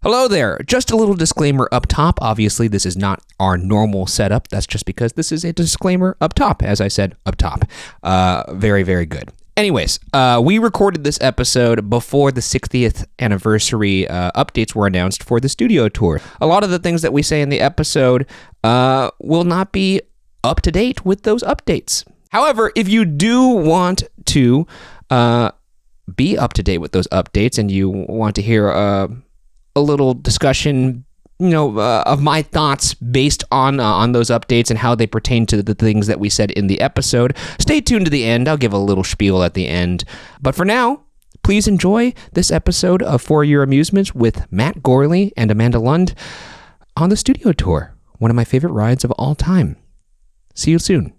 Hello there. Just a little disclaimer up top. Obviously, this is not our normal setup. That's just because this is a disclaimer up top, as I said, up top. Very, very good. Anyways, we recorded this episode before the 60th anniversary updates were announced for the studio tour. A lot of the things that we say in the episode will not be up to date with those updates. However, if you do want to be up to date with those updates and you want to hear a little discussion, of my thoughts based on those updates and how they pertain to the things that we said in the episode, stay tuned to the end. I'll give a little spiel at the end. But for now, please enjoy this episode of For Your Amusement with Matt Gourley and Amanda Lund on the studio tour, one of my favorite rides of all time. See you soon.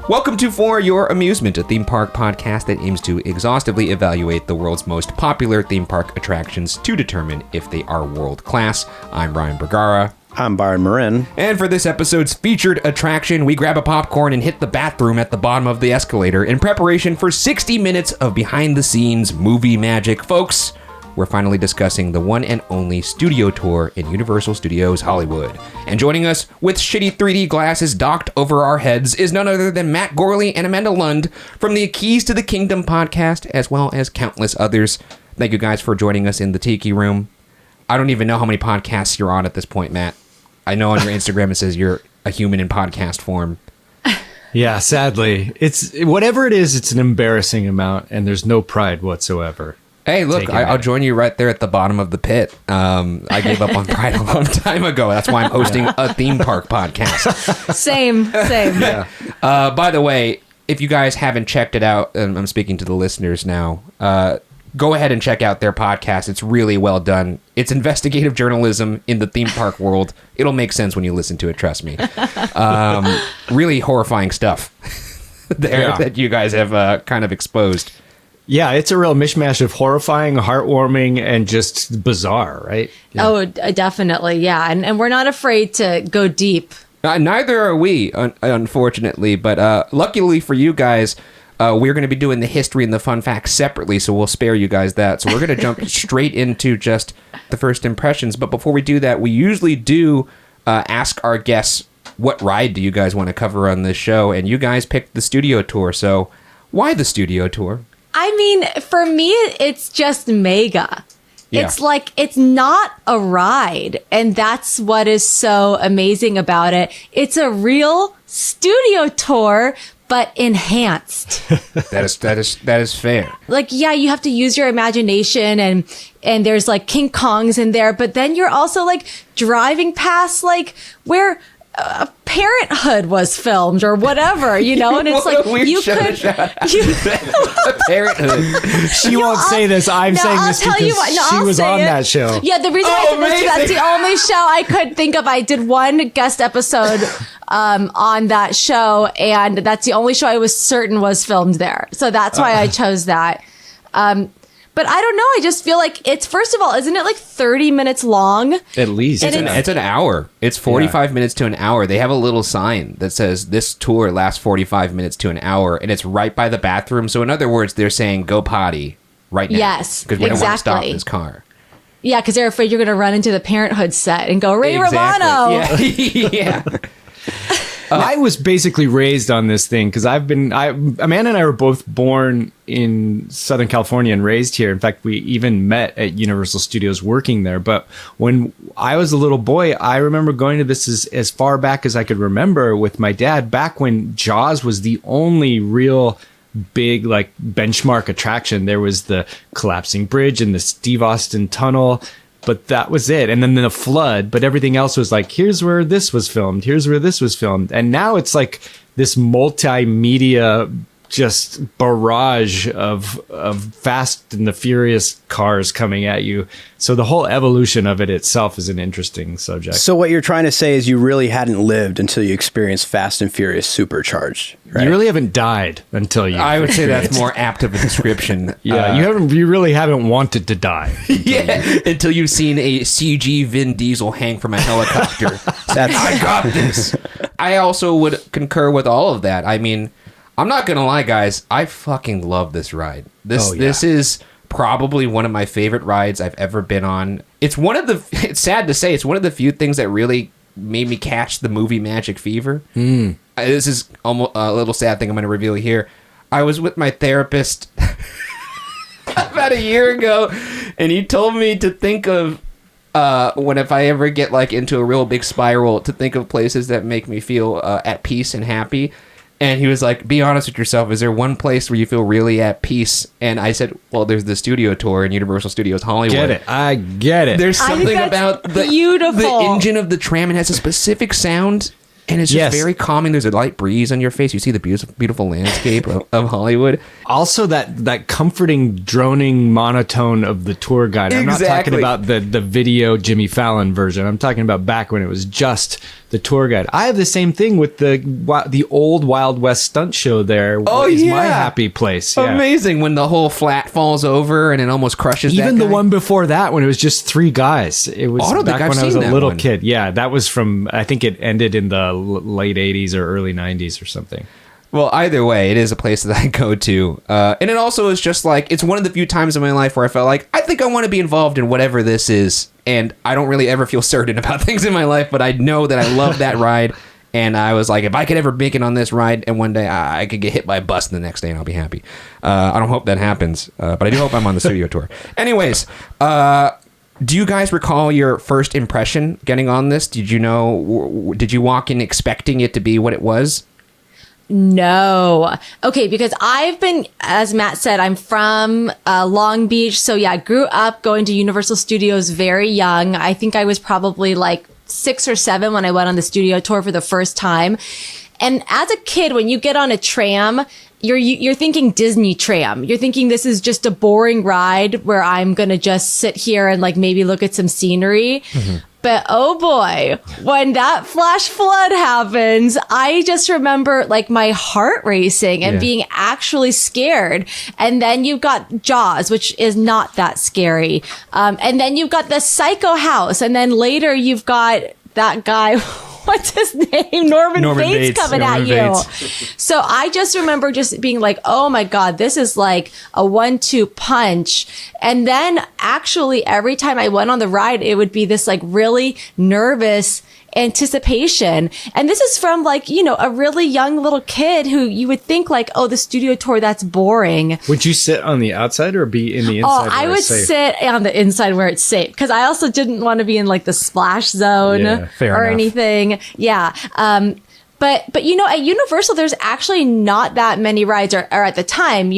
Welcome to For Your Amusement, a theme park podcast that aims to exhaustively evaluate the world's most popular theme park attractions to determine if they are world class. I'm Bergara. I'm Byron Marin. And for this episode's featured attraction, we grab a popcorn and hit the bathroom at the bottom of the escalator in preparation for 60 minutes of behind-the-scenes movie magic. Folks, we're finally discussing the one and only studio tour in Universal Studios Hollywood. And joining us with shitty 3D glasses docked over our heads is none other than Matt Gourley and Amanda Lund from the Keys to the Kingdom podcast, as well as countless others. Thank you guys for joining us in the Tiki Room. I don't even know how many podcasts you're on at this point, Matt. I know on your Instagram it says you're a human in podcast form. Yeah, sadly. It's whatever it is, it's an embarrassing amount, and there's no pride whatsoever. Hey, look, I'll join you right there at the bottom of the pit. I gave up on Pride a long time ago. That's why I'm hosting a theme park podcast. Same. Yeah. By the way, if you guys haven't checked it out, and I'm speaking to the listeners now, go ahead and check out their podcast. It's really well done. It's investigative journalism in the theme park world. It'll make sense when you listen to it, trust me. Really horrifying stuff there that you guys have kind of exposed. Yeah, it's a real mishmash of horrifying, heartwarming, and just bizarre, right? Yeah. Oh, definitely, yeah. And we're not afraid to go deep. Neither are we, unfortunately. But luckily for you guys, we're going to be doing the history and the fun facts separately, so we'll spare you guys that. So we're going to jump straight into just the first impressions. But before we do that, we usually do ask our guests, what ride do you guys want to cover on this show? And you guys picked the studio tour, so why the studio tour? I mean, for me, it's just mega. Yeah. It's like, it's not a ride. And that's what is so amazing about it. It's a real studio tour, but enhanced. That is fair. Like, yeah, you have to use your imagination and there's like King Kongs in there, but then you're also like driving past like where Parenthood was filmed or whatever, and it's like you could Parenthood. She won't say this. I'm saying this because she was on that show. Yeah, the reason I did this is that's the only show I could think of. I did one guest episode on that show, and that's the only show I was certain was filmed there. So that's why I chose that. But I don't know. I just feel like it's, first of all, isn't it like 30 minutes long? At least. It's an hour. It's 45 minutes to an hour. They have a little sign that says this tour lasts 45 minutes to an hour, and it's right by the bathroom. So in other words, they're saying go potty right now. Yes, because we don't want to stop this car. Yeah, because they're afraid you're going to run into the Parenthood set and go, Ray Romano. Yeah. I was basically raised on this thing because Amanda and I were both born in Southern California and raised here. In fact, we even met at Universal Studios working there. But when I was a little boy, I remember going to this as far back as I could remember with my dad, back when Jaws was the only real big like benchmark attraction. There was the collapsing bridge and the Steve Austin tunnel, but that was it. And then the flood, but everything else was like, here's where this was filmed. Here's where this was filmed. And now it's like this multimedia just barrage of Fast and the Furious cars coming at you. So the whole evolution of it itself is an interesting subject. So what you're trying to say is you really hadn't lived until you experienced Fast and Furious supercharged, right? You really haven't died until you. I would say that's more apt of a description. Yeah, you really haven't wanted to die. Until you've seen a CG Vin Diesel hang from a helicopter. I got this. I also would concur with all of that. I mean, I'm not gonna lie, guys. I fucking love this ride. This is probably one of my favorite rides I've ever been on. It's sad to say, it's one of the few things that really made me catch the movie magic fever. This is almost a little sad thing I'm going to reveal here. I was with my therapist about a year ago, and he told me to think of if I ever get like into a real big spiral, to think of places that make me feel at peace and happy. And he was like, be honest with yourself. Is there one place where you feel really at peace? And I said, well, there's the studio tour in Universal Studios Hollywood. I get it. There's something about the engine of the tram. It has a specific sound, and it's just very calming. There's a light breeze on your face. You see the beautiful landscape of Hollywood. Also, that comforting droning monotone of the tour guide. I'm not talking about the video Jimmy Fallon version. I'm talking about back when it was just the tour guide. I have the same thing with the old Wild West stunt show there. Oh, is my happy place. Yeah. Amazing when the whole flat falls over and it almost crushes Even that the guy. one before that when it was just 3 guys. It was back when I was a little kid. Yeah, that was from, I think it ended in the late 80s or early 90s or something. Well, either way, it is a place that I go to. And it also is just like, it's one of the few times in my life where I felt like, I think I want to be involved in whatever this is. And I don't really ever feel certain about things in my life, but I know that I love that ride. And I was like, if I could ever make it on this ride, and one day I could get hit by a bus the next day and I'll be happy. I don't hope that happens, but I do hope I'm on the studio tour. Anyways, do you guys recall your first impression getting on this? Did you walk in expecting it to be what it was? No. Okay, because I've been, as Matt said, I'm from Long Beach. So yeah, I grew up going to Universal Studios very young. I think I was probably like 6 or 7 when I went on the studio tour for the first time. And as a kid, when you get on a tram, you're thinking Disney tram. You're thinking this is just a boring ride where I'm going to just sit here and like maybe look at some scenery. Mm-hmm. But oh boy, when that flash flood happens, I just remember like my heart racing and being actually scared. And then you've got Jaws, which is not that scary. And then you've got the Psycho House. And then later you've got that guy, what's his name? Norman Bates coming at you. So I just remember just being like, oh my God, this is like a 1-2 punch. And then actually every time I went on the ride, it would be this like really nervous anticipation. And this is from like, a really young little kid who you would think like, oh, the studio tour, that's boring. Would you sit on the outside or be in the inside? Oh, I would sit on the inside where it's safe because I also didn't want to be in like the splash zone or anything. Yeah. But at Universal, there's actually not that many rides or at the time,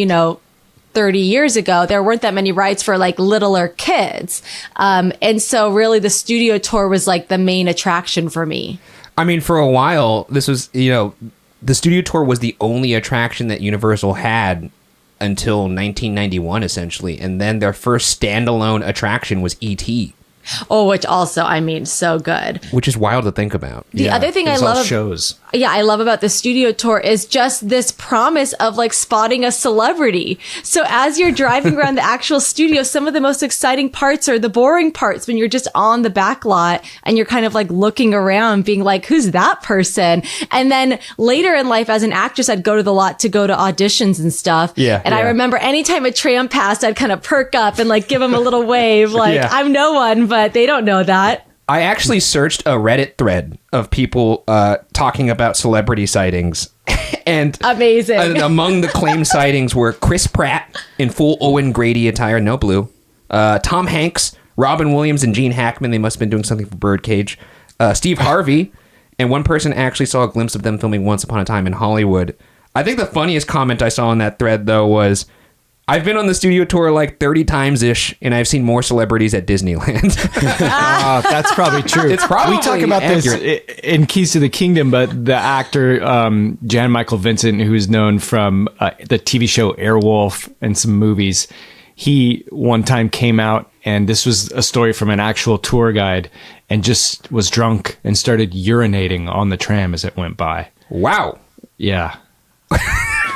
30 years ago, there weren't that many rides for like littler kids. And so really the studio tour was like the main attraction for me. I mean, for a while, this was, the studio tour was the only attraction that Universal had until 1991, essentially. And then their first standalone attraction was E.T. Oh, which also, so good. Which is wild to think about. The other thing I love shows. Yeah, I love about the studio tour is just this promise of like spotting a celebrity. So as you're driving around the actual studio, some of the most exciting parts are the boring parts when you're just on the back lot and you're kind of like looking around being like, who's that person? And then later in life as an actress, I'd go to the lot to go to auditions and stuff. Yeah. And I remember anytime a tram passed, I'd kind of perk up and like give them a little wave. Like I'm no one, but they don't know that. I actually searched a Reddit thread of people talking about celebrity sightings. And amazing. Among the claimed sightings were Chris Pratt in full Owen Grady attire, no blue. Tom Hanks, Robin Williams, and Gene Hackman. They must have been doing something for Birdcage. Steve Harvey. And one person actually saw a glimpse of them filming Once Upon a Time in Hollywood. I think the funniest comment I saw in that thread, though, was, I've been on the studio tour like 30 times-ish, and I've seen more celebrities at Disneyland. That's probably true. It's probably we talk about accurate. this in Keys to the Kingdom, but the actor Jan Michael Vincent, who's known from the TV show Airwolf and some movies, he one time came out, and this was a story from an actual tour guide, and just was drunk and started urinating on the tram as it went by. Wow. Yeah.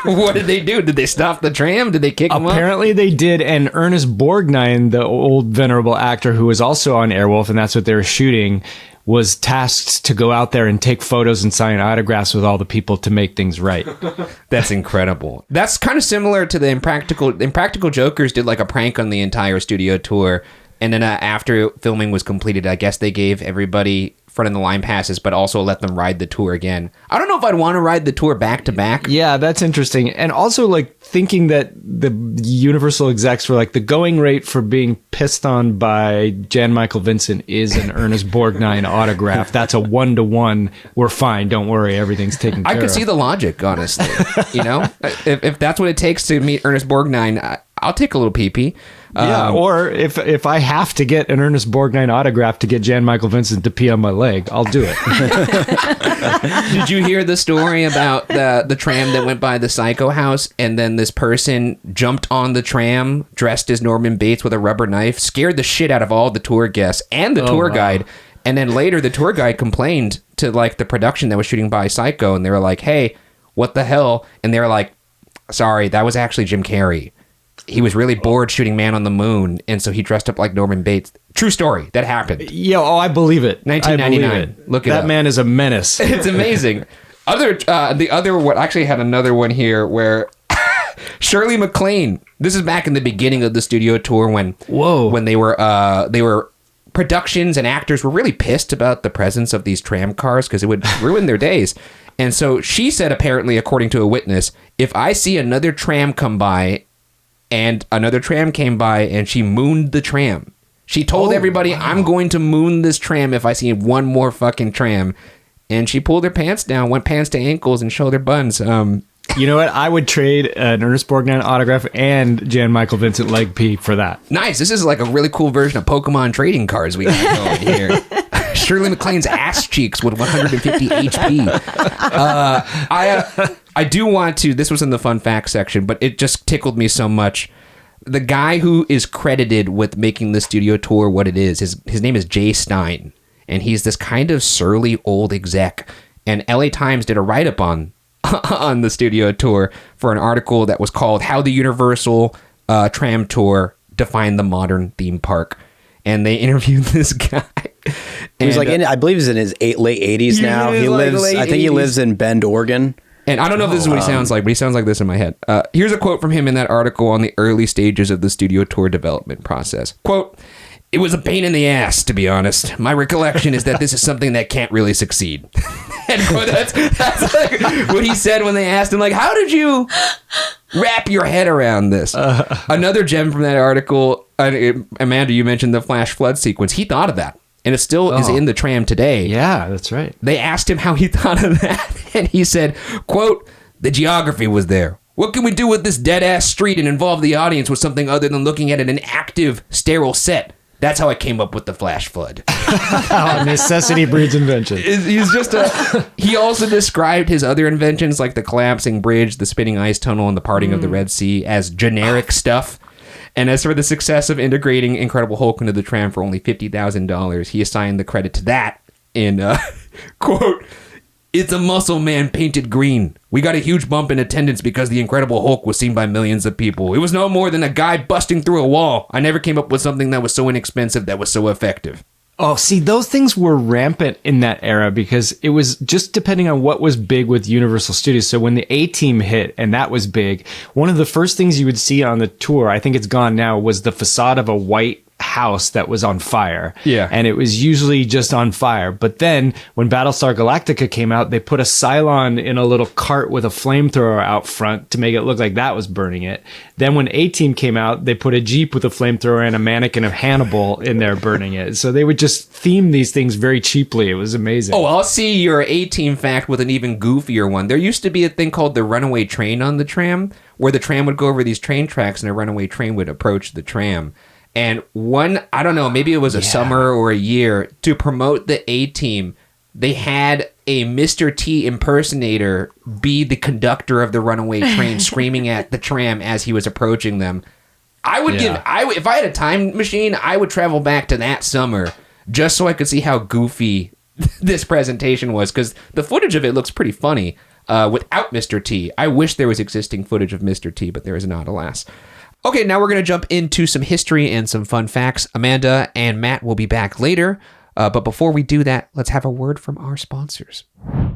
What did they do? Did they stop the tram? Did they kick him up? Apparently they did, and Ernest Borgnine, the old venerable actor who was also on Airwolf, and that's what they were shooting, was tasked to go out there and take photos and sign autographs with all the people to make things right. That's incredible. That's kind of similar to the Impractical Jokers did like a prank on the entire studio tour. And then after filming was completed, I guess they gave everybody front of the line passes, but also let them ride the tour again. I don't know if I'd want to ride the tour back to back. Yeah, that's interesting. And also like thinking that the Universal execs were like, the going rate for being pissed on by Jan Michael Vincent is an Ernest Borgnine autograph. That's a 1-to-1. We're fine. Don't worry. Everything's taken care of. I could see the logic, honestly. You know, if that's what it takes to meet Ernest Borgnine, I'll take a little pee-pee. Yeah, or if I have to get an Ernest Borgnine autograph to get Jan Michael Vincent to pee on my leg, I'll do it. Did you hear the story about the tram that went by the Psycho House, and then this person jumped on the tram dressed as Norman Bates with a rubber knife, scared the shit out of all the tour guests and the tour guide, and then later the tour guide complained to like the production that was shooting by Psycho, and they were like, "Hey, what the hell?" And they were like, "Sorry, that was actually Jim Carrey. He was really bored shooting Man on the Moon, and so he dressed up like Norman Bates." True story. That happened. Yeah, I believe it. 1999. I believe it. Look it that up. man is a menace. It's amazing. The other one, actually had another one here where Shirley MacLaine. This is back in the beginning of the studio tour when they were productions and actors were really pissed about the presence of these tram cars because it would ruin their days. And so she said, apparently, according to a witness, if I see another tram come by and another tram came by and she mooned the tram. She told everybody, I'm going to moon this tram if I see one more fucking tram. And she pulled her pants down, went pants to ankles, and showed her buns. You know what? I would trade an Ernest Borgnine autograph and Jan Michael Vincent leg pee for that. Nice. This is like a really cool version of Pokemon trading cards we got going here. Shirley MacLaine's ass cheeks with 150 HP. I do want to, this was in the fun facts section, but it just tickled me so much. The guy who is credited with making the studio tour what it is, his name is Jay Stein, and he's this kind of surly old exec. And LA Times did a write-up on the studio tour for an article that was called How the Universal Tram Tour Defined the Modern Theme Park. And they interviewed this guy. He's like, I believe he's in his late 80s now. He lives, I think he lives in Bend, Oregon. And I don't know if this is what he sounds like, but he sounds like this in my head. Here's a quote from him in that article on the early stages of the studio tour development process. Quote, "It was a pain in the ass, to be honest. My recollection is that this is something that can't really succeed." And quote, that's like what he said when they asked him, like, how did you wrap your head around this? Another gem from that article, Amanda, you mentioned the flash flood sequence. He thought of that. And it still is in the tram today. Yeah, that's right. They asked him how he thought of that. And he said, quote, "The geography was there. What can we do with this dead-ass street and involve the audience with something other than looking at an active, sterile set? That's how I came up with the flash flood." Necessity breeds invention. He's just he also described his other inventions like the collapsing bridge, the spinning ice tunnel, and the parting of the Red Sea as generic stuff. And as for the success of integrating Incredible Hulk into the tram for only $50,000, he assigned the credit to that in, quote, "It's a muscle man painted green. We got a huge bump in attendance because the Incredible Hulk was seen by millions of people. It was no more than a guy busting through a wall. I never came up with something that was so inexpensive that was so effective." Oh, see, those things were rampant in that era because it was just depending on what was big with Universal Studios. So when the A-Team hit, and that was big, one of the first things you would see on the tour, I think it's gone now, was the facade of a white house that was on fire. Yeah. And it was usually just on fire. But then when Battlestar Galactica came out, they put a Cylon in a little cart with a flamethrower out front to make it look like that was burning it. Then when A-Team came out, they put a Jeep with a flamethrower and a mannequin of Hannibal in there burning it. So they would just theme these things very cheaply. It was amazing. Oh, I'll see your A-Team fact with an even goofier one. There used to be a thing called the runaway train on the tram, where the tram would go over these train tracks and a runaway train would approach the tram. And one, I don't know, maybe it was a summer or a year, to promote the A-Team, they had a Mr. T impersonator be the conductor of the runaway train screaming at the tram as he was approaching them. I would if I had a time machine, I would travel back to that summer just so I could see how goofy this presentation was, because the footage of it looks pretty funny without Mr. T. I wish there was existing footage of Mr. T, but there is not, alas. Okay, now we're going to jump into some history and some fun facts. Amanda and Matt will be back later. But before we do that, let's have a word from our sponsors.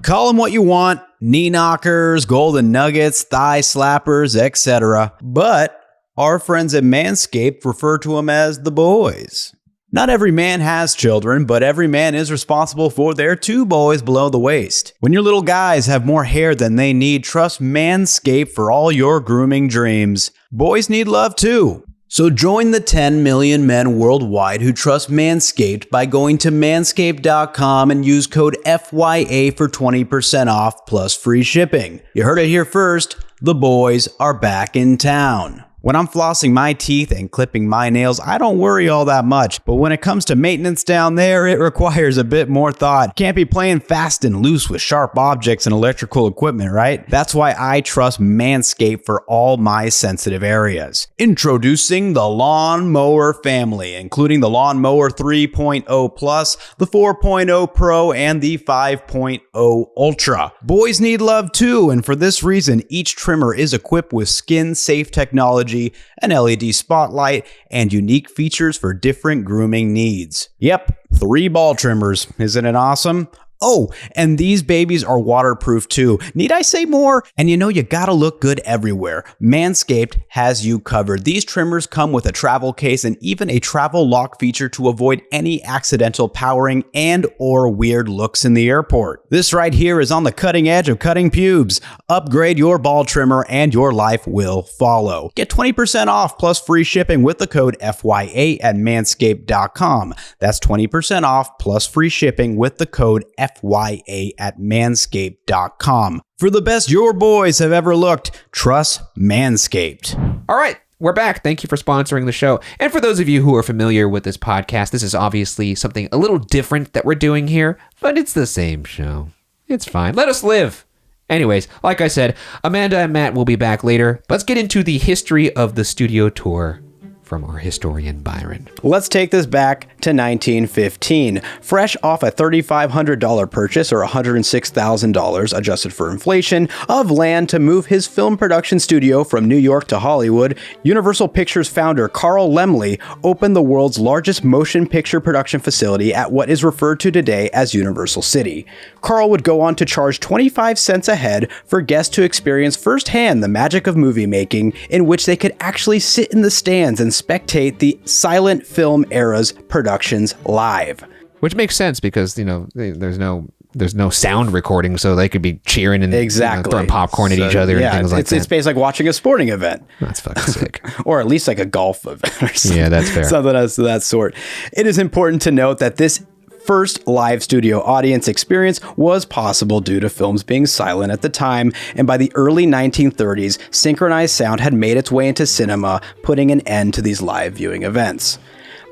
Call them what you want, knee knockers, golden nuggets, thigh slappers, etc. But our friends at Manscaped refer to them as the boys. Not every man has children, but every man is responsible for their 2 boys below the waist. When your little guys have more hair than they need, trust Manscaped for all your grooming dreams. Boys need love too. So join the 10 million men worldwide who trust Manscaped by going to manscaped.com and use code FYA for 20% off plus free shipping. You heard it here first. The boys are back in town. When I'm flossing my teeth and clipping my nails, I don't worry all that much. But when it comes to maintenance down there, it requires a bit more thought. Can't be playing fast and loose with sharp objects and electrical equipment, right? That's why I trust Manscaped for all my sensitive areas. Introducing the Lawn Mower family, including the Lawn Mower 3.0 Plus, the 4.0 Pro, and the 5.0 Ultra. Boys need love too, and for this reason, each trimmer is equipped with SkinSafe technology, an LED spotlight, and unique features for different grooming needs. Yep, 3 ball trimmers. Isn't it awesome? Oh, and these babies are waterproof too. Need I say more? And you know you gotta look good everywhere. Manscaped has you covered. These trimmers come with a travel case and even a travel lock feature to avoid any accidental powering and or weird looks in the airport. This right here is on the cutting edge of cutting pubes. Upgrade your ball trimmer and your life will follow. Get 20% off plus free shipping with the code FYA at manscaped.com. That's 20% off plus free shipping with the code FYA at manscaped.com. For the best your boys have ever looked, trust Manscaped. All right, we're back. Thank you for sponsoring the show. And for those of you who are familiar with this podcast, this is obviously something a little different that we're doing here, but it's the same show. It's fine. Let us live. Anyways, like I said, Amanda and Matt will be back later. Let's get into the history of the studio tour from our historian Byron. Let's take this back to 1915. Fresh off a $3,500 purchase, or $106,000 adjusted for inflation, of land to move his film production studio from New York to Hollywood, Universal Pictures founder Carl Laemmle opened the world's largest motion picture production facility at what is referred to today as Universal City. Carl would go on to charge 25 cents a head for guests to experience firsthand the magic of movie making, in which they could actually sit in the stands and spectate the silent film era's productions live. Which makes sense because, you know, there's no sound recording, so they could be cheering and exactly throwing popcorn at each other and things like that. It's basically like watching a sporting event. That's fucking sick. Or at least like a golf event or something. Yeah, that's fair. Something of that sort. It is important to note that this first live studio audience experience was possible due to films being silent at the time, and by the early 1930s, synchronized sound had made its way into cinema, putting an end to these live viewing events.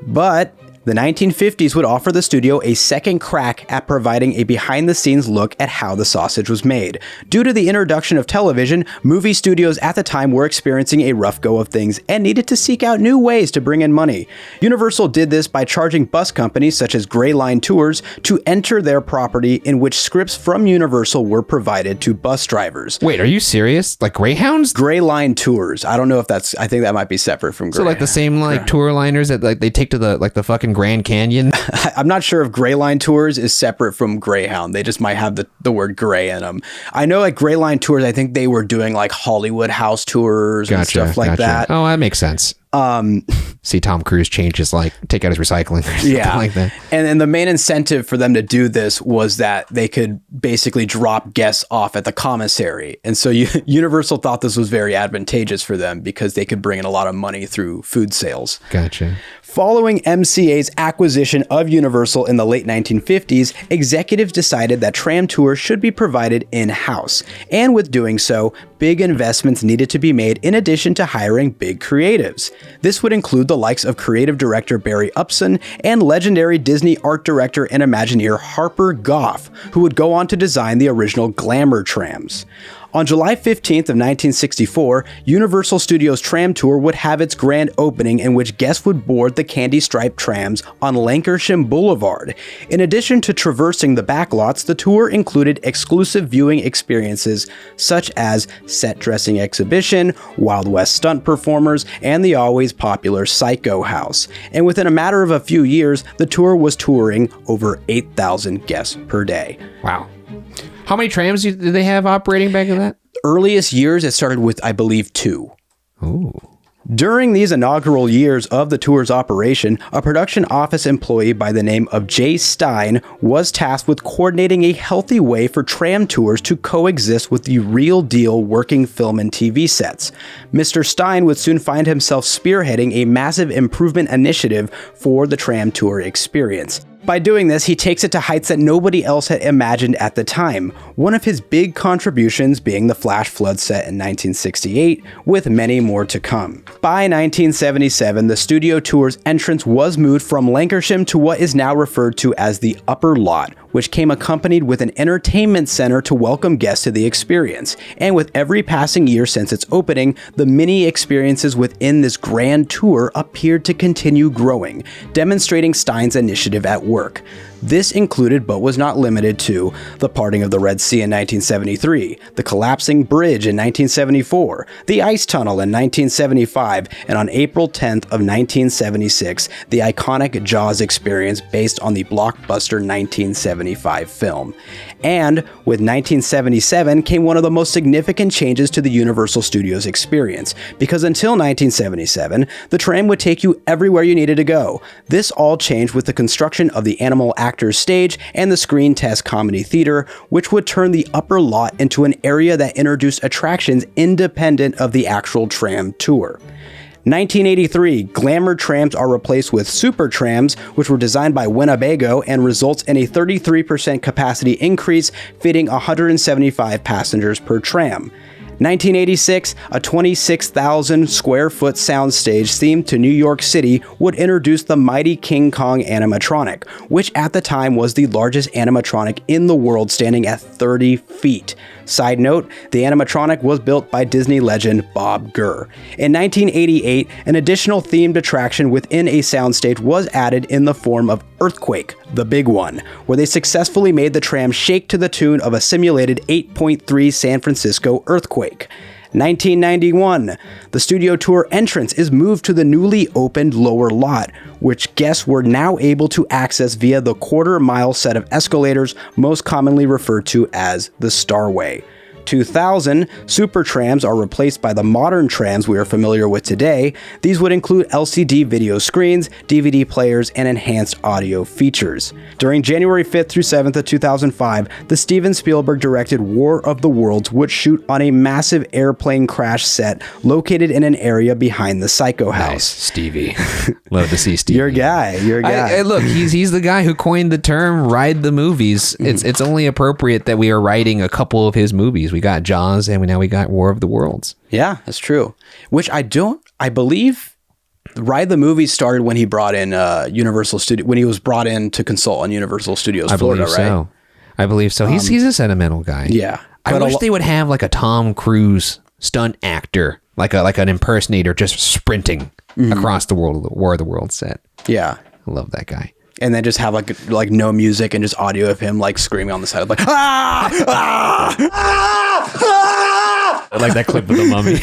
But the 1950s would offer the studio a second crack at providing a behind-the-scenes look at how the sausage was made. Due to the introduction of television, movie studios at the time were experiencing a rough go of things and needed to seek out new ways to bring in money. Universal did this by charging bus companies such as Gray Line Tours to enter their property, in which scripts from Universal were provided to bus drivers. Wait, are you serious? Like Greyhounds? Gray Line Tours. I don't know if that's, I think that might be separate from Gray. So like the same like tour liners that like they take to the fucking Grand Canyon? I'm not sure if Gray Line Tours is separate from Greyhound. They just might have the word gray in them. I know like Gray Line Tours, I think they were doing like Hollywood house tours and stuff like that. Oh, that makes sense. See Tom Cruise change his like take out his recycling or something like that. And the main incentive for them to do this was that they could basically drop guests off at the commissary. And so Universal thought this was very advantageous for them because they could bring in a lot of money through food sales. Gotcha. Following MCA's acquisition of Universal in the late 1950s, executives decided that tram tours should be provided in-house. And with doing so, big investments needed to be made in addition to hiring big creatives. This would include the likes of creative director Barry Upson and legendary Disney art director and Imagineer Harper Goff, who would go on to design the original Glamour trams. On July 15th of 1964, Universal Studios Tram Tour would have its grand opening in which guests would board the candy-striped trams on Lancashire Boulevard. In addition to traversing the backlots, the tour included exclusive viewing experiences such as set dressing exhibition, Wild West stunt performers, and the always popular Psycho House. And within a matter of a few years, the tour was touring over 8,000 guests per day. Wow. How many trams did they have operating back in that? Earliest years, it started with, I believe, 2. Ooh. During these inaugural years of the tour's operation, a production office employee by the name of J. Stein was tasked with coordinating a healthy way for tram tours to coexist with the real deal working film and TV sets. Mr. Stein would soon find himself spearheading a massive improvement initiative for the tram tour experience. By doing this, he takes it to heights that nobody else had imagined at the time, one of his big contributions being the flash flood set in 1968, with many more to come. By 1977, the studio tour's entrance was moved from Lancashire to what is now referred to as the Upper Lot, which came accompanied with an entertainment center to welcome guests to the experience. And with every passing year since its opening, the mini experiences within this grand tour appeared to continue growing, demonstrating Stein's initiative at work. This included, but was not limited to, the parting of the Red Sea in 1973, the collapsing bridge in 1974, the ice tunnel in 1975, and on April 10th of 1976, the iconic Jaws experience based on the blockbuster 1975 film. And with 1977 came one of the most significant changes to the Universal Studios experience, because until 1977, the tram would take you everywhere you needed to go. This all changed with the construction of the Animal Actors Stage and the Screen Test Comedy Theater, which would turn the Upper Lot into an area that introduced attractions independent of the actual tram tour. 1983, glamour trams are replaced with super trams, which were designed by Winnebago and results in a 33% capacity increase, fitting 175 passengers per tram. 1986, a 26,000 square foot soundstage themed to New York City would introduce the mighty King Kong animatronic, which at the time was the largest animatronic in the world, standing at 30 feet. Side note, the animatronic was built by Disney legend Bob Gurr. In 1988, an additional themed attraction within a soundstage was added in the form of Earthquake, the big one, where they successfully made the tram shake to the tune of a simulated 8.3 San Francisco earthquake. 1991, the studio tour entrance is moved to the newly opened lower lot, which guests were now able to access via the quarter-mile set of escalators, most commonly referred to as the Starway. 2000, super trams are replaced by the modern trams we are familiar with today. These would include LCD video screens, DVD players, and enhanced audio features. During January 5th through 7th of 2005, the Steven Spielberg directed War of the Worlds would shoot on a massive airplane crash set located in an area behind the Psycho House. Nice, Stevie. Love to see Stevie. Your guy. Look, he's the guy who coined the term "ride the movies." It's only appropriate that we are writing a couple of his movies. We got Jaws, and now we got War of the Worlds. Yeah, that's true. Which I believe Ride the Movie started when he brought in Universal Studios, when he was brought in to consult on Universal Studios Florida, right? I believe so. He's a sentimental guy. Yeah. I wish they would have like a Tom Cruise stunt actor, like an impersonator just sprinting across the world, War of the Worlds set. Yeah. I love that guy. And then just have like no music and just audio of him like screaming on the side, like ah, ah, ah, ah! I like that clip of the mummy.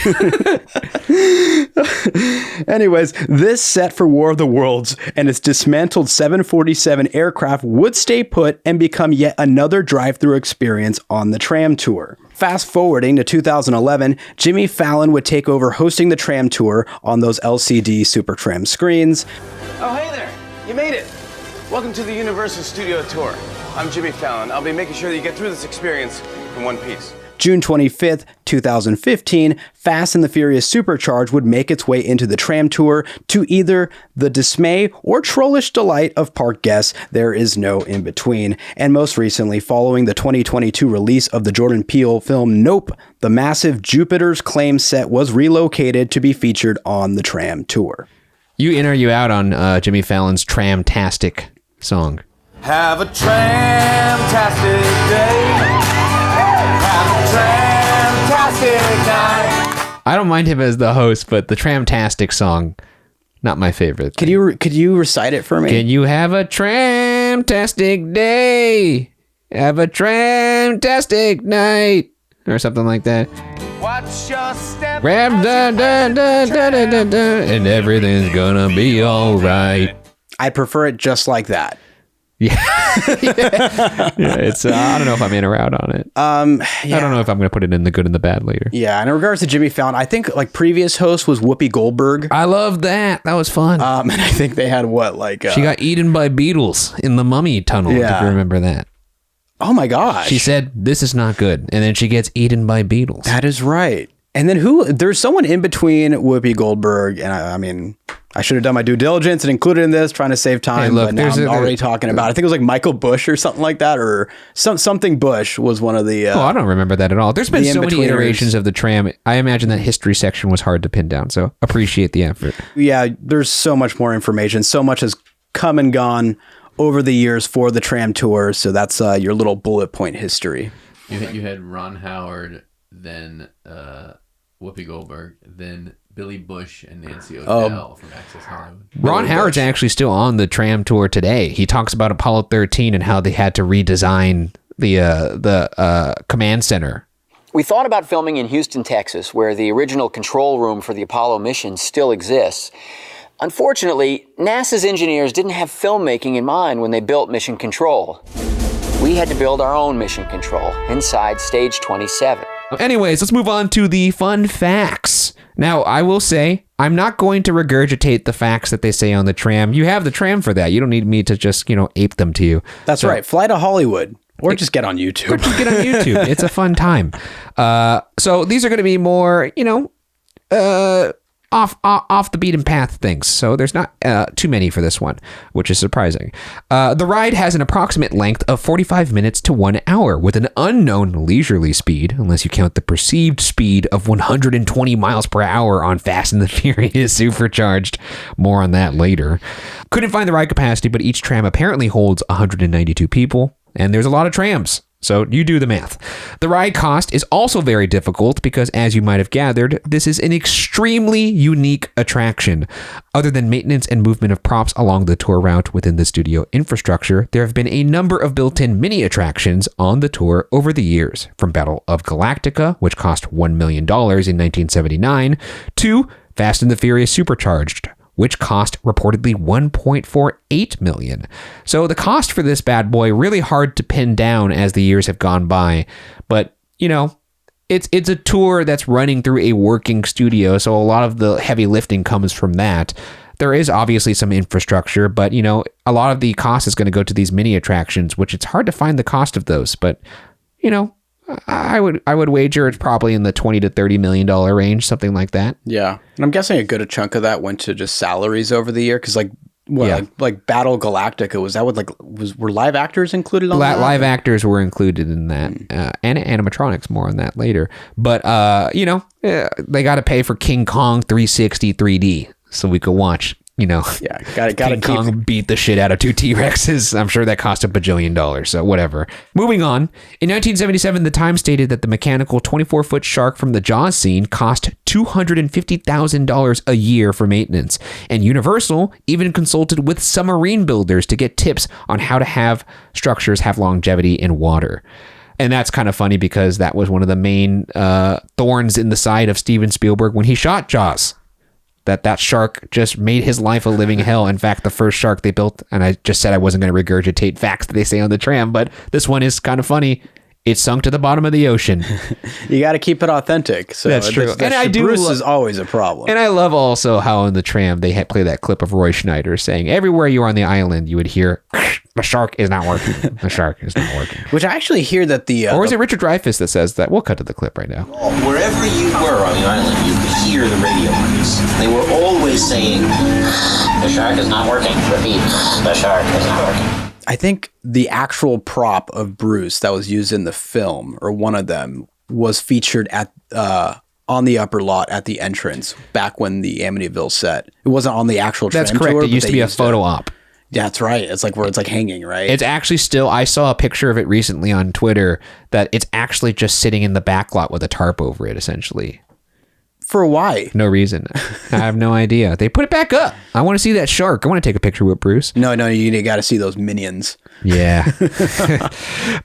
Anyways, this set for War of the Worlds and its dismantled 747 aircraft would stay put and become yet another drive-through experience on the tram tour. Fast forwarding to 2011, Jimmy Fallon would take over hosting the tram tour on those LCD Super Tram screens. Oh, hey there. You made it. Welcome to the Universal Studio Tour. I'm Jimmy Fallon. I'll be making sure that you get through this experience in one piece. June 25th, 2015, Fast and the Furious Supercharged would make its way into the tram tour to either the dismay or trollish delight of park guests. There is no in between. And most recently, following the 2022 release of the Jordan Peele film Nope, the massive Jupiter's Claim set was relocated to be featured on the tram tour. You in or you out on Jimmy Fallon's "TRAM-TASTIC" song? Have a tram-tastic day. Have a tram-tastic I don't mind him as the host, but the TRAM-TASTIC song, not my favorite. Could you recite it for me? Can you have a TRAM-TASTIC day? Have a TRAM-TASTIC night? Or something like that. Watch your step. Grab and everything's gonna be all right. I prefer it just like that. Yeah, it's. I don't know if I'm in or out on it. I don't know if I'm going to put it in the good and the bad later. Yeah, and in regards to Jimmy Fallon, I think like previous host was Whoopi Goldberg. I love that. That was fun. And I think they had she got eaten by beetles in the mummy tunnel. Yeah. If you remember that. Oh my gosh. She said, "This is not good," and then she gets eaten by beetles. That is right. And then there's someone in between Whoopi Goldberg, and I mean, I should have done my due diligence and included in this, trying to save time. Hey, look, but now I'm already talking about. I think it was like Michael Bush or something like that, or something Bush was one of the. I don't remember that at all. There's been so many iterations of the tram. I imagine that history section was hard to pin down. So appreciate the effort. Yeah, there's so much more information. So much has come and gone over the years for the tram tour. So that's your little bullet point history. You had Ron Howard, then Whoopi Goldberg, then Billy Bush and Nancy O'Dell from Access Hollywood. Ron Howard's actually still on the tram tour today. He talks about Apollo 13 and how they had to redesign the command center. We thought about filming in Houston, Texas, where the original control room for the Apollo mission still exists. Unfortunately, NASA's engineers didn't have filmmaking in mind when they built Mission Control. We had to build our own Mission Control inside Stage 27. Anyways, let's move on to the fun facts. Now, I will say, I'm not going to regurgitate the facts that they say on the tram. You have the tram for that. You don't need me to just, ape them to you. That's right. Fly to Hollywood. Or just get on YouTube. Or just get on YouTube. It's a fun time. So these are going to be more, off the beaten path things. So there's not too many for this one, which is surprising. The ride has an approximate length of 45 minutes to 1 hour with an unknown leisurely speed, unless you count the perceived speed of 120 miles per hour on Fast and the Furious Supercharged. More on that later. Couldn't find the ride capacity, but each tram apparently holds 192 people, and there's a lot of trams. So you do the math. The ride cost is also very difficult because, as you might have gathered, this is an extremely unique attraction. Other than maintenance and movement of props along the tour route within the studio infrastructure, there have been a number of built-in mini attractions on the tour over the years, from Battle of Galactica, which cost $1 million in 1979, to Fast and the Furious Supercharged, which cost reportedly $1.48 million. So the cost for this bad boy really hard to pin down as the years have gone by. But, it's a tour that's running through a working studio, so a lot of the heavy lifting comes from that. There is obviously some infrastructure, but, a lot of the cost is going to go to these mini attractions, which it's hard to find the cost of those. But, I would wager it's probably in the $20 to $30 million range, something like that. Yeah, and I'm guessing a good chunk of that went to just salaries over the year, because like Battle Galactica, was that what were live actors included on that? Live actors were included in that, and animatronics. More on that later. But they got to pay for King Kong 360 3D so we could watch. Got King Kong beat the shit out of two T-Rexes. I'm sure that cost $1 bajillion, so whatever. Moving on. In 1977, the Times stated that the mechanical 24-foot shark from the Jaws scene cost $250,000 a year for maintenance, and Universal even consulted with submarine builders to get tips on how to have structures have longevity in water. And that's kind of funny because that was one of the main thorns in the side of Steven Spielberg when he shot Jaws. That shark just made his life a living hell. In fact, the first shark they built, and I just said I wasn't going to regurgitate facts that they say on the tram, but this one is kind of funny. It sunk to the bottom of the ocean. You got to keep it authentic. So that's true. And Bruce is always a problem. And I love also how in the tram they play that clip of Roy Schneider saying, everywhere you are on the island, you would hear, the shark is not working. The shark is not working. Which I actually hear that or is it Richard Dreyfuss that says that? We'll cut to the clip right now. Wherever you were on the island, you could hear the radio waves. They were always saying, the shark is not working. Repeat, the shark is not working. I think the actual prop of Bruce that was used in the film, or one of them, was featured at on the upper lot at the entrance back when the Amityville set. It wasn't on the actual tram That's correct. tour, It used to be a photo op. Yeah, that's right. It's like where it's like hanging, right? It's actually still, I saw a picture of it recently on Twitter that it's actually just sitting in the back lot with a tarp over it, essentially. For why? No reason. I have no idea. They put it back up. I want to see that shark. I want to take a picture with Bruce. No, you got to see those minions. Yeah.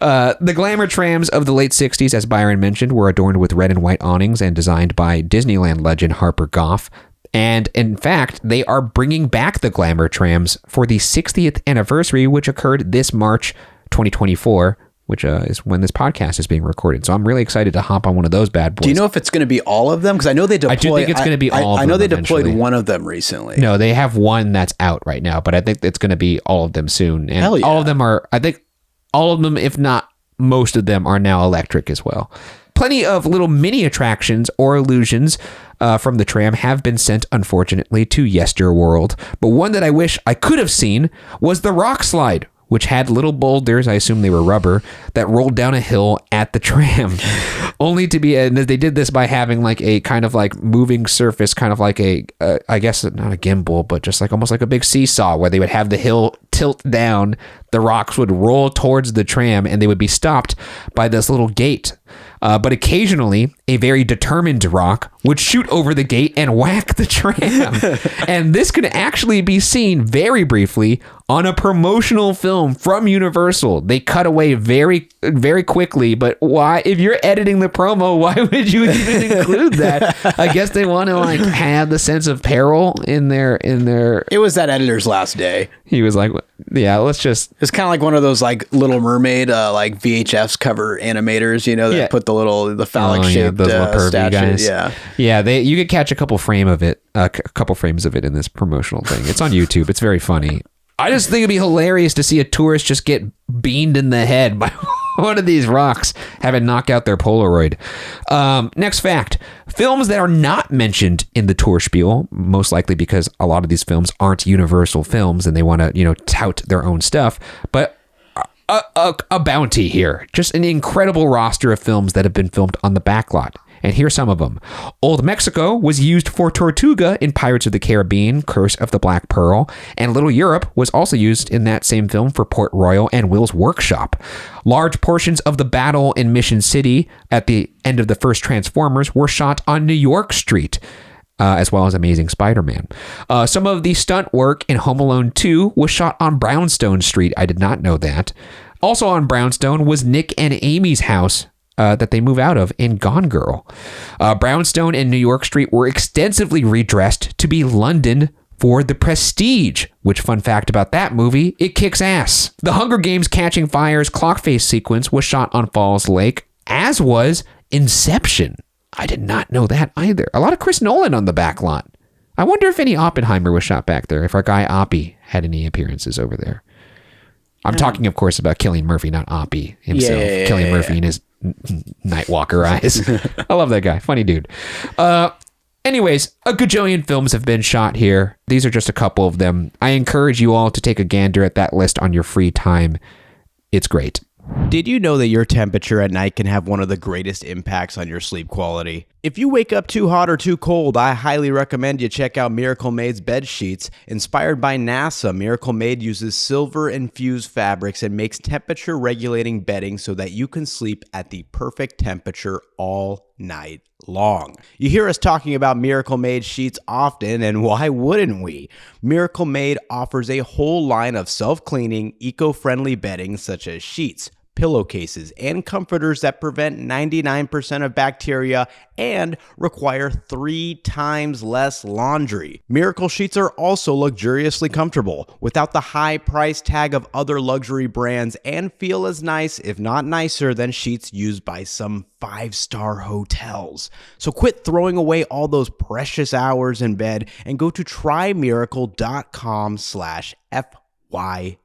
The glamour trams of the late 60s, as Byron mentioned, were adorned with red and white awnings and designed by Disneyland legend Harper Goff. And in fact, they are bringing back the glamour trams for the 60th anniversary, which occurred this March 2024, which is when this podcast is being recorded. So I'm really excited to hop on one of those bad boys. Do you know if it's going to be all of them? Because I know they deployed. I do think it's going to be all of them. I know they deployed eventually. one of them recently. No, they have one that's out right now, but I think it's going to be all of them soon. And Hell yeah. all of them are, I think all of them, if not most of them, are now electric as well. Plenty of little mini attractions or illusions from the tram have been sent, unfortunately, to Yesterworld. But one that I wish I could have seen was the rock slide, which had little boulders, I assume they were rubber, that rolled down a hill at the tram. Only to be, and they did this by having like a kind of like moving surface, kind of like a, I guess not a gimbal, but just like almost like a big seesaw where they would have the hill tilt down, the rocks would roll towards the tram, and they would be stopped by this little gate. But occasionally, a very determined rock would shoot over the gate and whack the tram. And this could actually be seen very briefly on a promotional film from Universal. They cut away very, very quickly. But why? If you're editing the promo, why would you even include that? I guess they want to like have the sense of peril in their. It was that editor's last day. He was like, yeah, let's just. It's kind of like one of those like Little Mermaid, like VHS cover animators, you know, that put the phallic shaped those little pervy statues. guys. Yeah. You could catch a couple frames of it in this promotional thing. It's on YouTube. It's very funny. I just think it'd be hilarious to see a tourist just get beamed in the head by one of these rocks, having knocked out their Polaroid. Next fact: films that are not mentioned in the tour spiel, most likely because a lot of these films aren't Universal films and they want to, tout their own stuff, but a bounty here. Just an incredible roster of films that have been filmed on the backlot. And here's some of them. Old Mexico was used for Tortuga in Pirates of the Caribbean, Curse of the Black Pearl, and Little Europe was also used in that same film for Port Royal and Will's Workshop. Large portions of the battle in Mission City at the end of the first Transformers were shot on New York Street, as well as Amazing Spider-Man. Some of the stunt work in Home Alone 2 was shot on Brownstone Street. I did not know that. Also on Brownstone was Nick and Amy's house that they move out of in Gone Girl. Brownstone and New York Street were extensively redressed to be London for The Prestige, which, fun fact about that movie, it kicks ass. The Hunger Games Catching Fire's clock face sequence was shot on Falls Lake, as was Inception. I did not know that either. A lot of Chris Nolan on the back lot. I wonder if any Oppenheimer was shot back there, if our guy Oppie had any appearances over there. I'm talking, of course, about Cillian Murphy, not Oppie himself. Cillian Murphy in his Nightwalker eyes. I love that guy. Funny dude. Anyways, a gajillion films have been shot here. These are just a couple of them. I encourage you all to take a gander at that list on your free time. It's great. Did you know that your temperature at night can have one of the greatest impacts on your sleep quality? If you wake up too hot or too cold, I highly recommend you check out Miracle Made's bed sheets. Inspired by NASA, Miracle Made uses silver-infused fabrics and makes temperature-regulating bedding so that you can sleep at the perfect temperature all night long. You hear us talking about Miracle Made sheets often, and why wouldn't we? Miracle Made offers a whole line of self-cleaning, eco-friendly bedding such as sheets, pillowcases, and comforters that prevent 99% of bacteria and require 3 times less laundry. Miracle sheets are also luxuriously comfortable without the high price tag of other luxury brands and feel as nice, if not nicer, than sheets used by some 5-star hotels. So quit throwing away all those precious hours in bed and go to trymiracle.com/FYA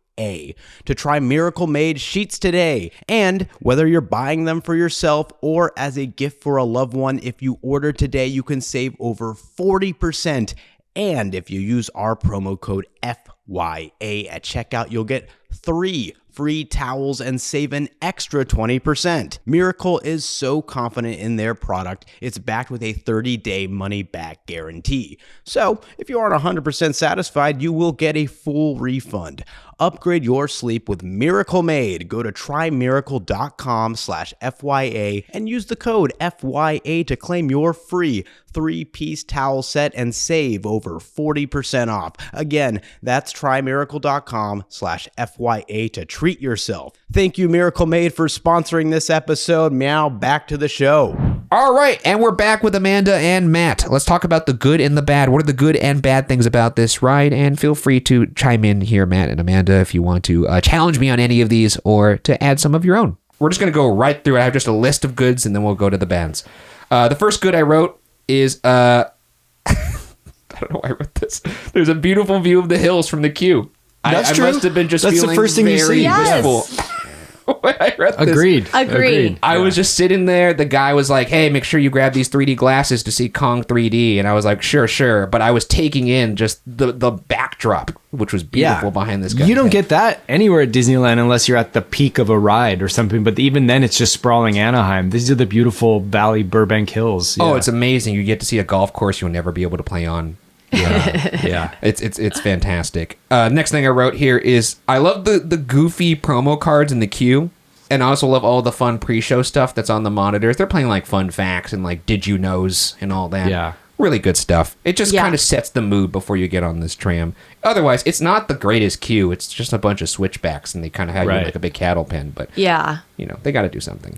to try Miracle Made sheets today. And whether you're buying them for yourself or as a gift for a loved one, if you order today, you can save over 40%. And if you use our promo code FYA at checkout, you'll get 3 free towels, and save an extra 20%. Miracle is so confident in their product, it's backed with a 30-day money-back guarantee. So, if you aren't 100% satisfied, you will get a full refund. Upgrade your sleep with Miracle Made. Go to trymiracle.com/FYA and use the code FYA to claim your free 3-piece towel set and save over 40% off. Again, that's trymiracle.com/FYA to treat yourself. Thank you, Miracle Made, for sponsoring this episode. Now back to the show. All right, and we're back with Amanda and Matt. Let's talk about the good and the bad. What are the good and bad things about this ride? And feel free to chime in here, Matt and Amanda, if you want to challenge me on any of these or to add some of your own. We're just going to go right through it. I have just a list of goods, and then we'll go to the bads. The first good I wrote is... I don't know why I wrote this. There's a beautiful view of the hills from the queue. That's true. I must have been just That's feeling the first thing you see. wistful. When I read this. Agreed. I was just sitting there. The guy was like, hey, make sure you grab these 3D glasses to see Kong 3D. And I was like, sure. But I was taking in just the backdrop, which was beautiful behind this guy. You don't get that anywhere at Disneyland unless you're at the peak of a ride or something. But even then, it's just sprawling Anaheim. These are the beautiful Valley Burbank Hills. Oh, it's amazing. You get to see a golf course you'll never be able to play on. Yeah. It's fantastic. Next thing I wrote here is I love the goofy promo cards in the queue, and I also love all the fun pre-show stuff that's on the monitors. They're playing like fun facts and like did you knows and all that. Yeah. Really good stuff. It just kind of sets the mood before you get on this tram. Otherwise, it's not the greatest queue. It's just a bunch of switchbacks, and they kind of have you in like a big cattle pen. But they got to do something.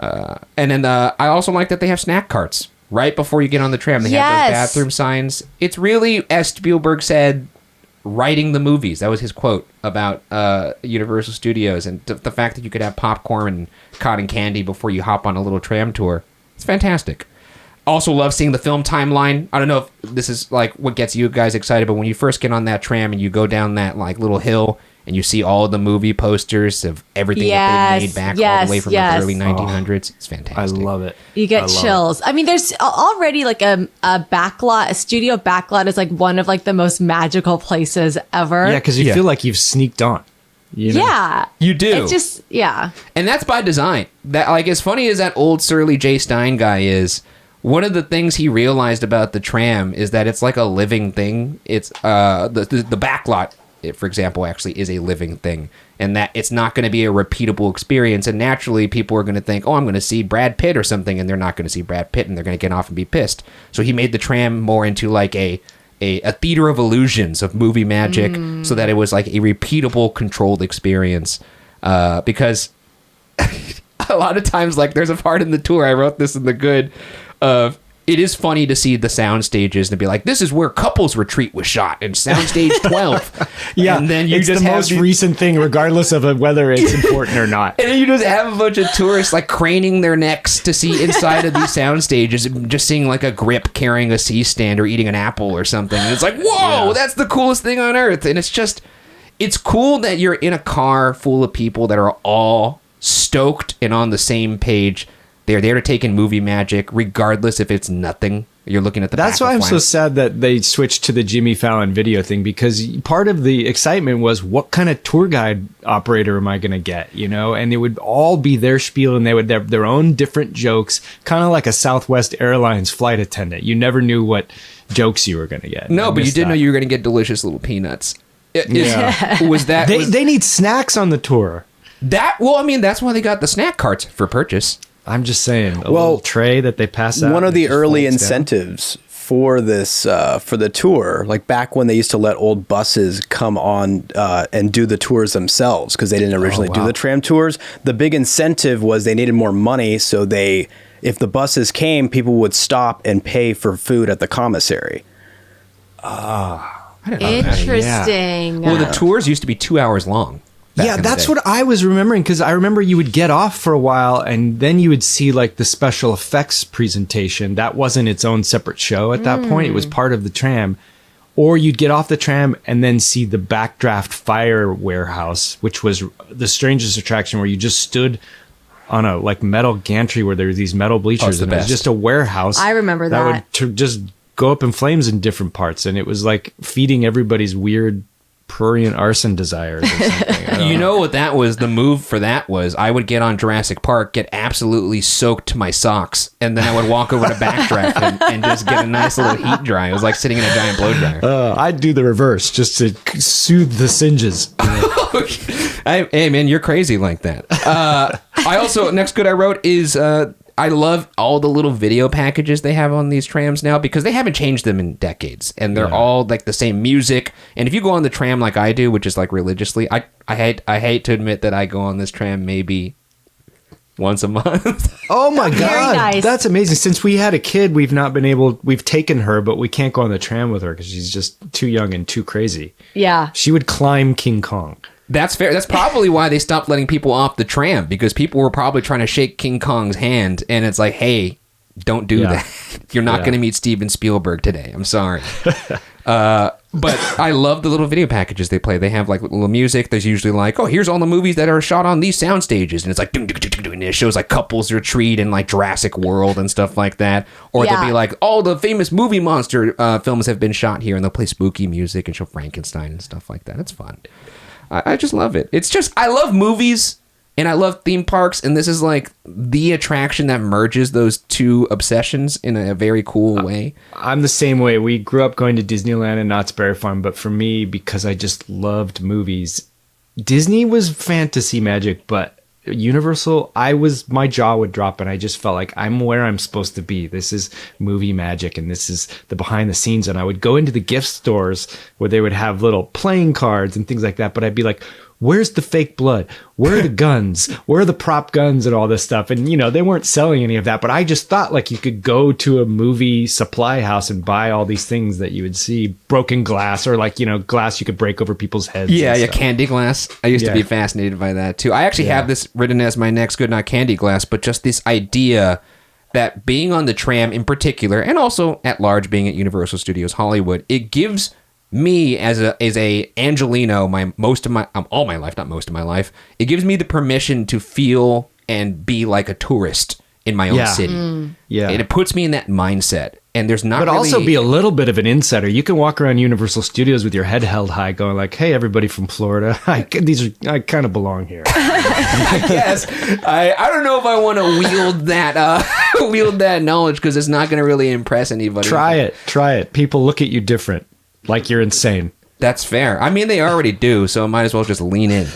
And then I also like that they have snack carts. Right before you get on the tram, they have those bathroom signs. It's really, as Spielberg said, writing the movies. That was his quote about Universal Studios, and the fact that you could have popcorn and cotton candy before you hop on a little tram tour. It's fantastic. Also love seeing the film timeline. I don't know if this is like what gets you guys excited, but when you first get on that tram and you go down that like little hill and you see all the movie posters of everything that they made back all the way from the early 1900s. It's fantastic. I love it. You get chills. I mean, there's already like a backlot, a studio backlot is like one of like the most magical places ever. Yeah, because you feel like you've sneaked on. You know? Yeah. You do. It's just, And that's by design. That like as funny as that old surly J. Stein guy is, one of the things he realized about the tram is that it's like a living thing. It's the backlot, for example, actually is a living thing, and that it's not going to be a repeatable experience. And naturally, people are going to think, oh, I'm going to see Brad Pitt or something, and they're not going to see Brad Pitt, and they're going to get off and be pissed. So he made the tram more into like a theater of illusions of movie magic, so that it was like a repeatable, controlled experience. Because a lot of times, like there's a part in the tour, I wrote this in the good, of it is funny to see the sound stages and be like, this is where Couples Retreat was shot in soundstage 12. And then you it's just the have most recent thing, regardless of whether it's important or not. And then you just have a bunch of tourists like craning their necks to see inside of these sound stages, and just seeing like a grip carrying a C-stand or eating an apple or something. And it's like, whoa, that's the coolest thing on earth. And it's cool that you're in a car full of people that are all stoked and on the same page. They're there to take in movie magic, regardless if it's nothing. You're looking at the That's why I'm so sad that they switched to the Jimmy Fallon video thing, because part of the excitement was, what kind of tour guide operator am I going to get, you know? And it would all be their spiel, and they would have their own different jokes, kind of like a Southwest Airlines flight attendant. You never knew what jokes you were going to get. No, but you did know you were going to get delicious little peanuts. Was that... They need snacks on the tour. Well, I mean, that's why they got the snack carts for purchase. I'm just saying, a little tray that they pass out. One of the early incentives for this, for the tour, like back when they used to let old buses come on and do the tours themselves, because they didn't originally do the tram tours. The big incentive was they needed more money, so if the buses came, people would stop and pay for food at the commissary. I didn't know Interesting. That. Well, the tours used to be 2 hours long. Yeah, that's what I was remembering, because I remember you would get off for a while and then you would see like the special effects presentation. That wasn't its own separate show at that point. It was part of the tram. Or you'd get off the tram and then see the Backdraft Fire Warehouse, which was the strangest attraction, where you just stood on a like metal gantry where there were these metal bleachers, and it was just a warehouse. I remember that. Would just go up in flames in different parts, and it was like feeding everybody's weird prurient arson desires or something. You know what that was? The move for that was I would get on Jurassic Park, get absolutely soaked to my socks, and then I would walk over to Backdraft and just get a nice little heat dry. It was like sitting in a giant blow dryer. I'd do the reverse just to soothe the singes. Hey, man, you're crazy like that. I also, next good I wrote is... I love all the little video packages they have on these trams now because they haven't changed them in decades, and they're all like the same music. And if you go on the tram like I do, which is like religiously, I hate to admit that I go on this tram maybe once a month. Oh my God, nice. That's amazing. Since we had a kid, we've taken her, but we can't go on the tram with her because she's just too young and too crazy. Yeah. She would climb King Kong. That's fair. That's probably why they stopped letting people off the tram, because people were probably trying to shake King Kong's hand, and it's like, hey, don't do that. You're not going to meet Steven Spielberg today. I'm sorry. But I love the little video packages they play. They have like little music. There's usually like, oh, here's all the movies that are shot on these sound stages, and it's like, and it shows like Couples Retreat and like Jurassic World and stuff like that. Or they'll be like, all the famous movie monster films have been shot here, and they'll play spooky music and show Frankenstein and stuff like that. It's fun. I just love it. It's just, I love movies and I love theme parks, and this is like the attraction that merges those two obsessions in a very cool way. I'm the same way. We grew up going to Disneyland and Knott's Berry Farm, but for me, because I just loved movies, Disney was fantasy magic, but Universal, my jaw would drop and I just felt like I'm where I'm supposed to be. This is movie magic and this is the behind the scenes. And I would go into the gift stores where they would have little playing cards and things like that. But I'd be like, where's the fake blood? Where are the guns? Where are the prop guns and all this stuff? And, they weren't selling any of that. But I just thought like you could go to a movie supply house and buy all these things that you would see, broken glass or like, glass you could break over people's heads. Yeah, candy glass. I used to be fascinated by that too. I actually have this written as my next good, not candy glass, but just this idea that being on the tram in particular, and also at large being at Universal Studios Hollywood, it gives me as a Angelino, all my life, it gives me the permission to feel and be like a tourist in my own city. Yeah. And it puts me in that mindset. And there's not also be a little bit of an insider. You can walk around Universal Studios with your head held high going like, hey, everybody from Florida, I kind of belong here. Yes. I don't know if I want to wield that knowledge, because it's not going to really impress anybody. Try it. People look at you different. Like you're insane. That's fair. I mean, they already do, so I might as well just lean in.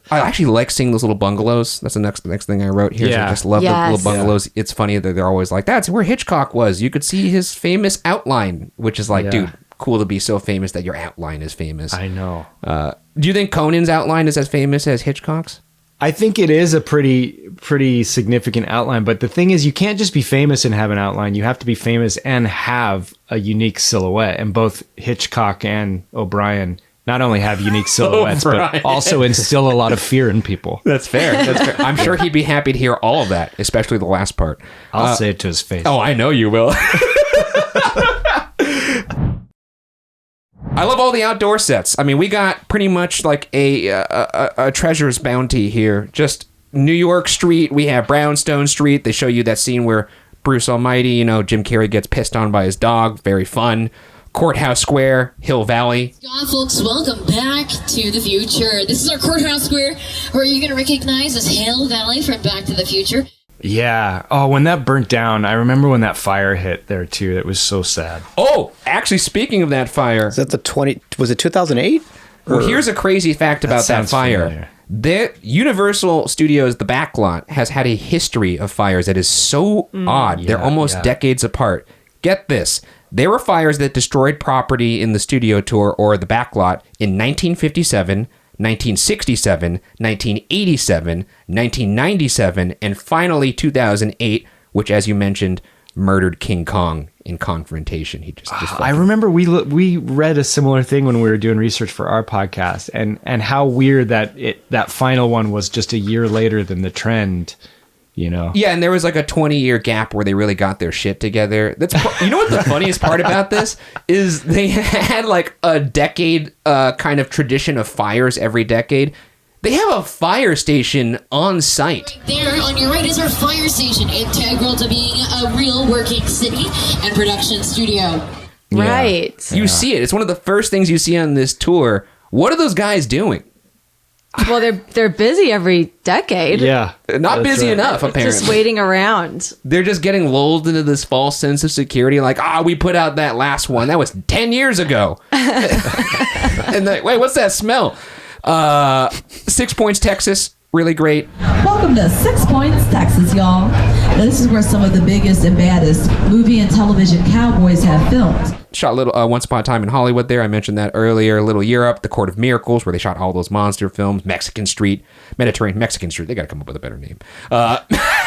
I actually like seeing those little bungalows. That's the next thing I wrote here. Yeah. I just love the little bungalows. It's funny that they're always like, that's where Hitchcock was. You could see his famous outline, which is like, dude, cool to be so famous that your outline is famous. I know. Do you think Conan's outline is as famous as Hitchcock's? I think it is a pretty significant outline, but the thing is, you can't just be famous and have an outline. You have to be famous and have a unique silhouette. And both Hitchcock and O'Brien not only have unique silhouettes, but also instill a lot of fear in people. That's fair. I'm sure he'd be happy to hear all of that, especially the last part. I'll say it to his face. Oh, I know you will. I love all the outdoor sets. I mean, we got pretty much like a treasure's bounty here. Just New York Street. We have Brownstone Street. They show you that scene where Bruce Almighty, Jim Carrey gets pissed on by his dog. Very fun. Courthouse Square, Hill Valley. Scott, folks, welcome back to the future. This is our Courthouse Square, where you're going to recognize as Hill Valley from Back to the Future. Yeah. Oh, when that burnt down, I remember when that fire hit there too. It was so sad. Oh, actually, speaking of that fire, is that was it 2008? Well, here's a crazy fact about that fire. Familiar. The Universal Studios, the backlot, has had a history of fires that is so odd. They're almost decades apart. Get this. There were fires that destroyed property in the studio tour or the backlot in 1957, 1967, 1987, 1997, and finally 2008, which, as you mentioned, murdered King Kong in confrontation. He just I remember we read a similar thing when we were doing research for our podcast, and how weird that final one was just a year later than the trend. Yeah, and there was like a 20-year gap where they really got their shit together. You know what the funniest part about this is? They had like a decade kind of tradition of fires every decade. They have a fire station on site. Right there on your right is our fire station, integral to being a real working city and production studio. Right. You see it. It's one of the first things you see on this tour What are those guys doing? Well, they're busy every decade. Yeah. Not busy enough, apparently. Just waiting around. They're just getting lulled into this false sense of security. Like, we put out that last one. That was 10 years ago. And wait, what's that smell? 6 Points, Texas. Really great. Welcome to 6 Points, Texas, y'all. Now, this is where some of the biggest and baddest movie and television cowboys have filmed. Shot a little Once Upon a Time in Hollywood there. I mentioned that earlier. Little Europe, The Court of Miracles, where they shot all those monster films. Mexican Street. They got to come up with a better name.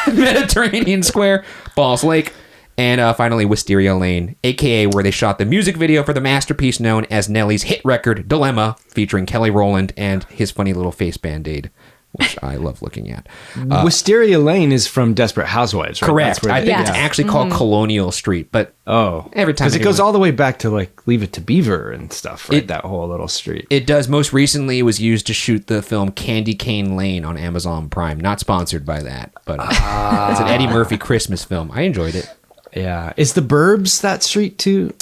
Mediterranean Square, Falls Lake, and finally Wisteria Lane, a.k.a. where they shot the music video for the masterpiece known as Nelly's hit record, Dilemma, featuring Kelly Rowland and his funny little face Band-Aid, which I love looking at. Wisteria Lane is from Desperate Housewives, right? Correct. I think it's actually called Colonial Street, but every time... Because it goes all the way back to like Leave It to Beaver and stuff, right? That whole little street. It does. Most recently, it was used to shoot the film Candy Cane Lane on Amazon Prime. Not sponsored by that, but it's an Eddie Murphy Christmas film. I enjoyed it. Yeah. Is the Burbs that street too?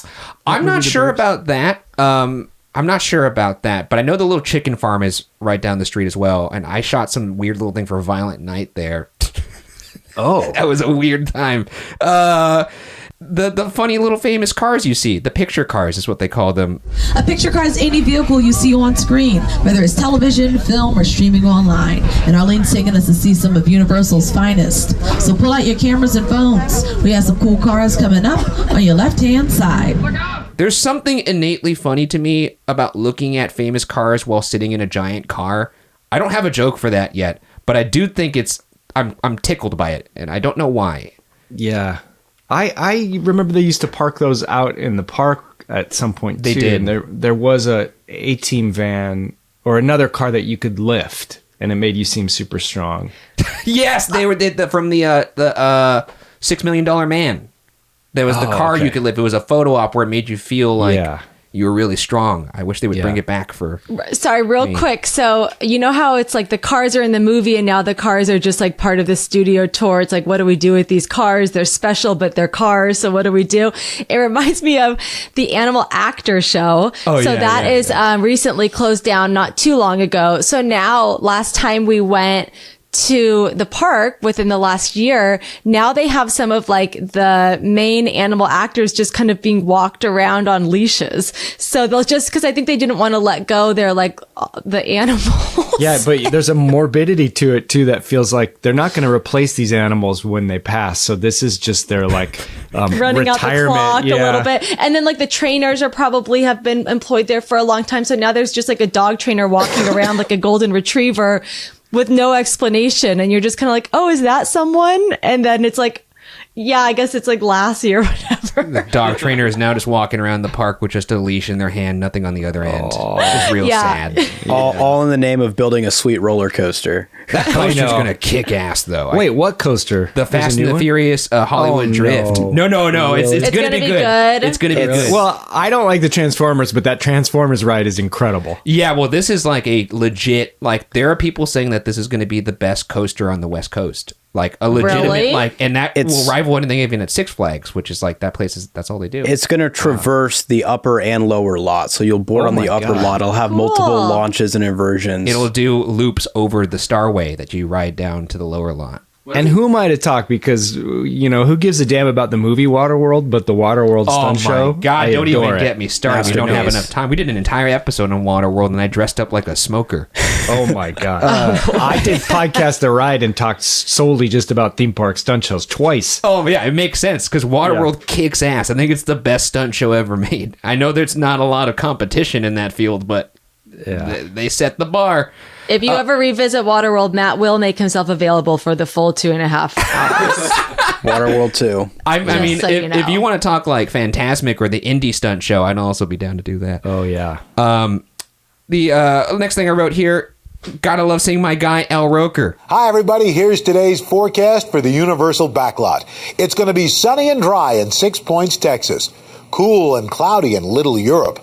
I'm not sure about that. I'm not sure about that, but I know the little chicken farm is right down the street as well. And I shot some weird little thing for Violent Night there. Oh, that was a weird time. The funny little famous cars you see, the picture cars is what they call them. A picture car is any vehicle you see on screen, whether it's television, film, or streaming online. And Arlene's taking us to see some of Universal's finest. So pull out your cameras and phones. We have some cool cars coming up on your left-hand side. There's something innately funny to me about looking at famous cars while sitting in a giant car. I don't have a joke for that yet, but I do think I'm tickled by it, and I don't know why. Yeah. I remember they used to park those out in the park at some point, They too. did. And there was a A-Team van or another car that you could lift, and it made you seem super strong. Yes, they were from the $6 Million Man. There was the car you could lift. It was a photo op where it made you feel like you were really strong. I wish they would bring it back for... Sorry, real quick. So, you know how it's like the cars are in the movie and now the cars are just like part of the studio tour. It's like, what do we do with these cars? They're special, but they're cars. So what do we do? It reminds me of the Animal Actor show. That is recently closed down not too long ago. So now, last time we went to the park within the last year, now they have some of like the main animal actors just kind of being walked around on leashes. So they'll just, because I think they didn't want to let go their like the animals. Yeah, but there's a morbidity to it too that feels like they're not going to replace these animals when they pass. So this is just their like running out the clock a little bit. And then like the trainers are probably have been employed there for a long time. So now there's just like a dog trainer walking around like a golden retriever with no explanation, and you're just kind of like, oh, is that someone? And then it's like, yeah, I guess it's like Lassie or whatever. The dog trainer is now just walking around the park with just a leash in their hand, nothing on the other end. Just real sad. All in the name of building a sweet roller coaster. That coaster's going to kick ass, though. Wait, what coaster? The Fast and the Furious Hollywood Drift. No. Really? It's going to be good. It's going to be good. Well, I don't like the Transformers, but that Transformers ride is incredible. Yeah, well, this is like a legit, like, there are people saying that this is going to be the best coaster on the West Coast. Like a legitimate, and that will rival anything even at Six Flags, which is like that place that's all they do. It's going to traverse the upper and lower lot. So you'll board on the upper lot. It'll have multiple launches and inversions. It'll do loops over the Starway that you ride down to the lower lot. And who am I to talk? Because, you know, who gives a damn about the movie Waterworld, but the Waterworld stunt show? Oh my God, don't even get me started. That's We don't have nice. enough time. We did an entire episode on Waterworld, and I dressed up like a smoker. Oh my God. I did Podcast The Ride and talked solely just about theme park stunt shows twice. Oh, yeah, it makes sense, because Waterworld kicks ass. I think it's the best stunt show ever made. I know there's not a lot of competition in that field, but they set the bar. If you ever revisit Waterworld, Matt will make himself available for the full 2.5 hours. Waterworld 2. I mean, so you know. if you want to talk like Fantasmic or the indie stunt show, I'd also be down to do that. Oh, yeah. The next thing I wrote here, gotta love seeing my guy, Al Roker. Hi, everybody. Here's today's forecast for the Universal Backlot. It's going to be sunny and dry in 6 Points, Texas. Cool and cloudy in Little Europe.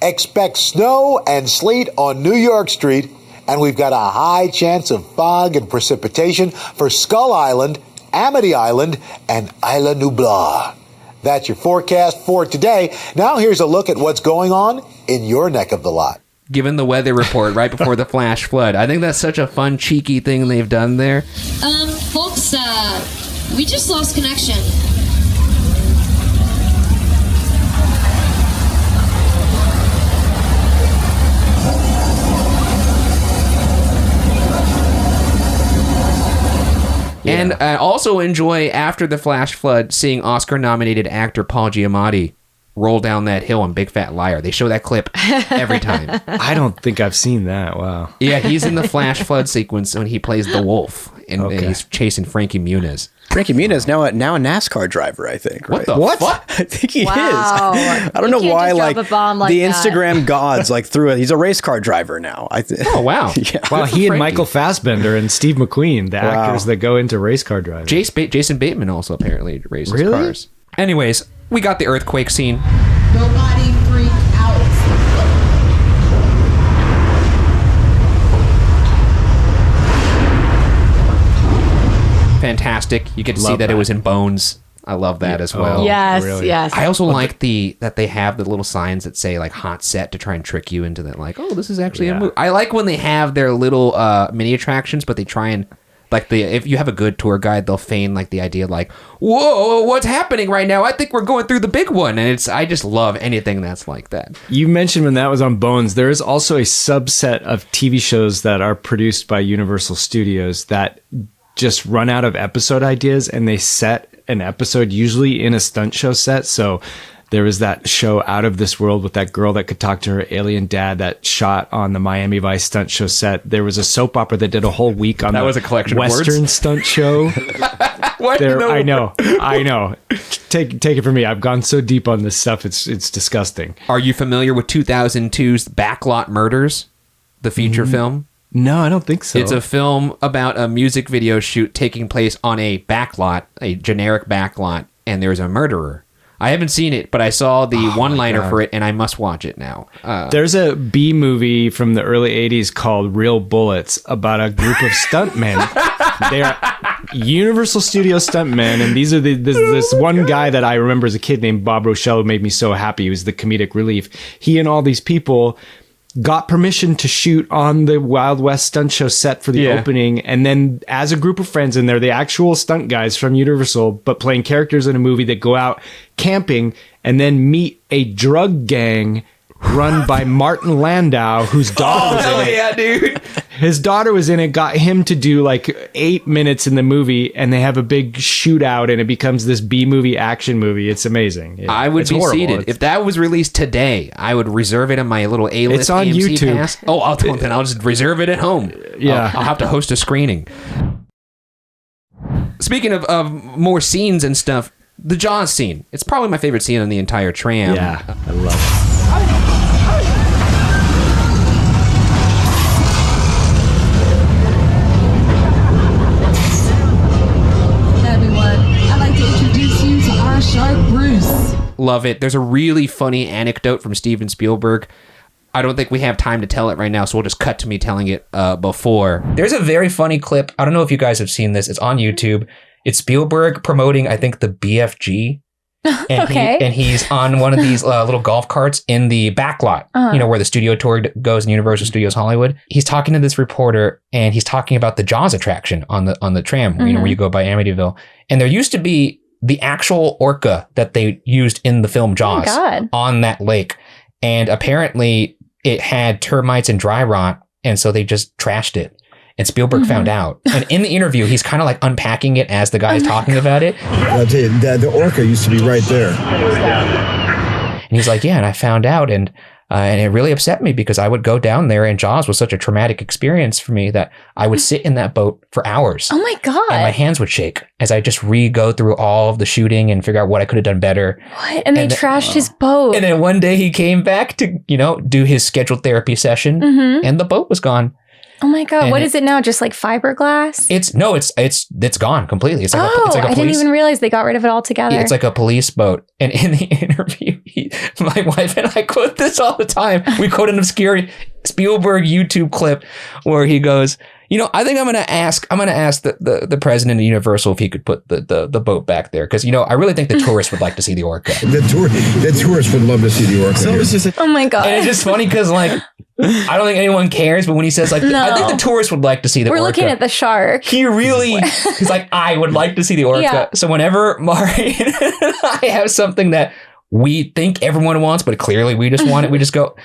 Expect snow and sleet on New York Street. And we've got a high chance of fog and precipitation for Skull Island, Amity Island, and Isla Nublar. That's your forecast for today. Now here's a look at what's going on in your neck of the lot. giving the weather report right before the flash flood. I think that's such a fun, cheeky thing they've done there. Folks, we just lost connection. And I also enjoy, after the flash flood, seeing Oscar-nominated actor Paul Giamatti roll down that hill on Big Fat Liar. They show that clip every time. I don't think I've seen that. Wow. Yeah, he's in the flash flood sequence when he plays the wolf, and he's chasing Frankie Muniz. Frankie Muniz now a NASCAR driver, I think. Right? What? I think he Wow. is. I don't know You can't why. just drop Like a bomb like the that. Instagram gods like threw it. He's a race car driver now. Oh wow! Yeah. Well, he and Frankie. Michael Fassbender and Steve McQueen, the actors that go into race car driving. Jason Bateman also apparently races Really? cars. Anyways, we got the earthquake scene. Nobody freak out. Fantastic. You get to see Love that it that. was in bones. I love that as well. Yes, really? yes. I also like that they have the little signs that say like hot set to try and trick you into that, like, oh, this is actually a movie. I like when they have their little mini attractions, but they try and like if you have a good tour guide, they'll feign like the idea like, whoa, what's happening right now? I think we're going through the big one. And I just love anything that's like that. You mentioned when that was on Bones, there is also a subset of TV shows that are produced by Universal Studios that just run out of episode ideas, and they set an episode usually in a stunt show set. So there was that show Out of This World with that girl that could talk to her alien dad that shot on the Miami Vice stunt show set. There was a soap opera that did a whole week on That the was a collection of Western words? stunt show. What? I know. Take it from me. I've gone so deep on this stuff. It's disgusting. Are you familiar with 2002's Backlot Murders, the feature film? No, I don't think so. It's a film about a music video shoot taking place on a backlot, a generic backlot, and there's a murderer. I haven't seen it, but I saw the one-liner for it, and I must watch it now. There's a B movie from the early 80s called Real Bullets about a group of stuntmen. They are Universal Studio stuntmen, and these are this one guy that I remember as a kid named Bob Rochelle, who made me so happy. He was the comedic relief. He and all these people got permission to shoot on the Wild West stunt show set for the opening, and then as a group of friends, and they're the actual stunt guys from Universal, but playing characters in a movie that go out camping and then meet a drug gang run by Martin Landau, whose daughter was in it. Yeah, dude. His daughter was in it, got him to do like 8 minutes in the movie, and they have a big shootout, and it becomes this B-movie action movie. It's amazing. I would It's be horrible. seated. If that was released today, I would reserve it on my little A-list It's on AMC YouTube. pass. Oh, then I'll just reserve it at home. Yeah. I'll have to host a screening. Speaking of more scenes and stuff, the Jaws scene. It's probably my favorite scene on the entire tram. Yeah, I love it. Everyone, I'd like to introduce you to our shark Bruce. Love it. There's a really funny anecdote from Steven Spielberg. I don't think we have time to tell it right now, so we'll just cut to me telling it before. There's a very funny clip. I don't know if you guys have seen this. It's on YouTube. It's Spielberg promoting, I think, the BFG. And Okay. and he's on one of these little golf carts in the back lot, where the studio tour goes in Universal Studios Hollywood. He's talking to this reporter, and he's talking about the Jaws attraction on the tram, where you go by Amityville. And there used to be the actual orca that they used in the film Jaws on that lake. And apparently it had termites and dry rot, and so they just trashed it. And Spielberg found out. And in the interview, he's kind of like unpacking it as the guy's talking about it. I'll tell you, the orca used to be right there. And he's like, yeah, and I found out, and it really upset me because I would go down there, and Jaws was such a traumatic experience for me that I would sit in that boat for hours. Oh my God. And my hands would shake as I just go through all of the shooting and figure out what I could have done better. What? And they trashed his boat. And then one day he came back to, do his scheduled therapy session, and the boat was gone. Oh my God. And What is it now? Just like fiberglass? It's gone completely. It's like I didn't even realize they got rid of it altogether. Yeah, it's like a police boat. And in the interview, my wife and I quote this all the time. We quote an obscure Spielberg YouTube clip where he goes, You know, I think I'm gonna ask the president of Universal if he could put the boat back there, because I really think the tourists would like to see the orca. The tourists would love to see the orca. Oh my god! And it's just funny because I don't think anyone cares, but when he says I think the tourists would like to see the orca. We're looking at the shark. He's like, I would like to see the orca. Yeah. So whenever Marin and I have something that we think everyone wants, but clearly we just want it, we just go,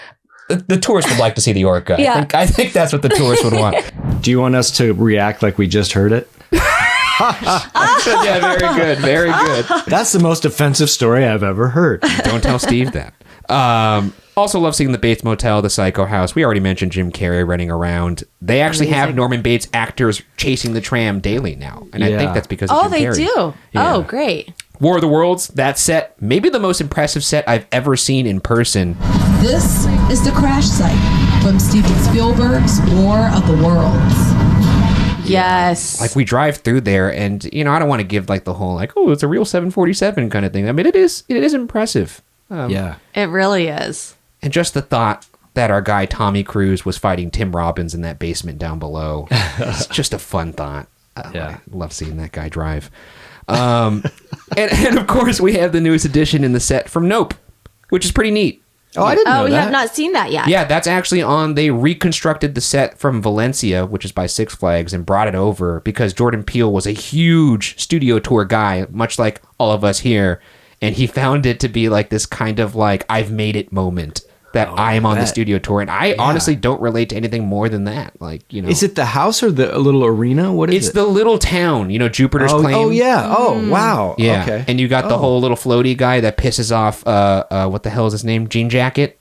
the tourists would like to see the orca. Yeah. I think that's what the tourists would want. Do you want us to react like we just heard it? Yeah, very good. Very good. That's the most offensive story I've ever heard. Don't tell Steve that. Also love seeing the Bates Motel, the Psycho House. We already mentioned Jim Carrey running around. They actually have Norman Bates actors chasing the tram daily now. And I think that's because of Jim Carrey. They do. Yeah. Oh, great. War of the Worlds, that set, maybe the most impressive set I've ever seen in person. This is the crash site from Steven Spielberg's War of the Worlds. Yes. Like we drive through there and, I don't want to give the whole it's a real 747 kind of thing. I mean, it is impressive. Yeah. It really is. And just the thought that our guy Tommy Cruise was fighting Tim Robbins in that basement down below. It's just a fun thought. I love seeing that guy drive. And of course we have the newest addition in the set from Nope, which is pretty neat. Oh, I didn't know that. We have not seen that yet. Yeah, that's actually they reconstructed the set from Valencia, which is by Six Flags, and brought it over because Jordan Peele was a huge studio tour guy, much like all of us here. And he found it to be this kind of I've made it moment that I am on the studio tour. And I honestly don't relate to anything more than that. Is it the house or the little arena? What is it? It's the little town, Jupiter's Claim. Oh, yeah. Oh, wow. Yeah. Okay. And you got the whole little floaty guy that pisses off, what the hell is his name? Jean Jacket?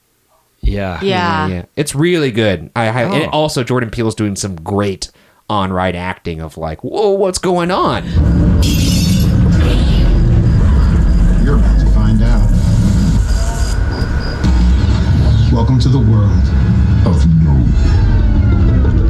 Yeah. Yeah. It's really good. And also, Jordan Peele's doing some great on-ride acting of whoa, what's going on? You're about to find out. Welcome to the world of no.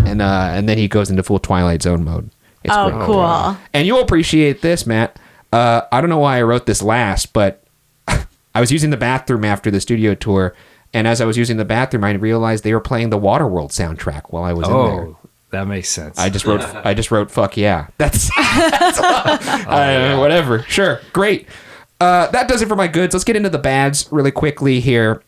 And then he goes into full Twilight Zone mode. It's great. Cool. And you'll appreciate this, Matt. I don't know why I wrote this last, but I was using the bathroom after the studio tour, and as I was using the bathroom, I realized they were playing the Waterworld soundtrack while I was in there. That makes sense. I just wrote fuck yeah. That's whatever. Sure. Great. That does it for my goods. Let's get into the bads really quickly here.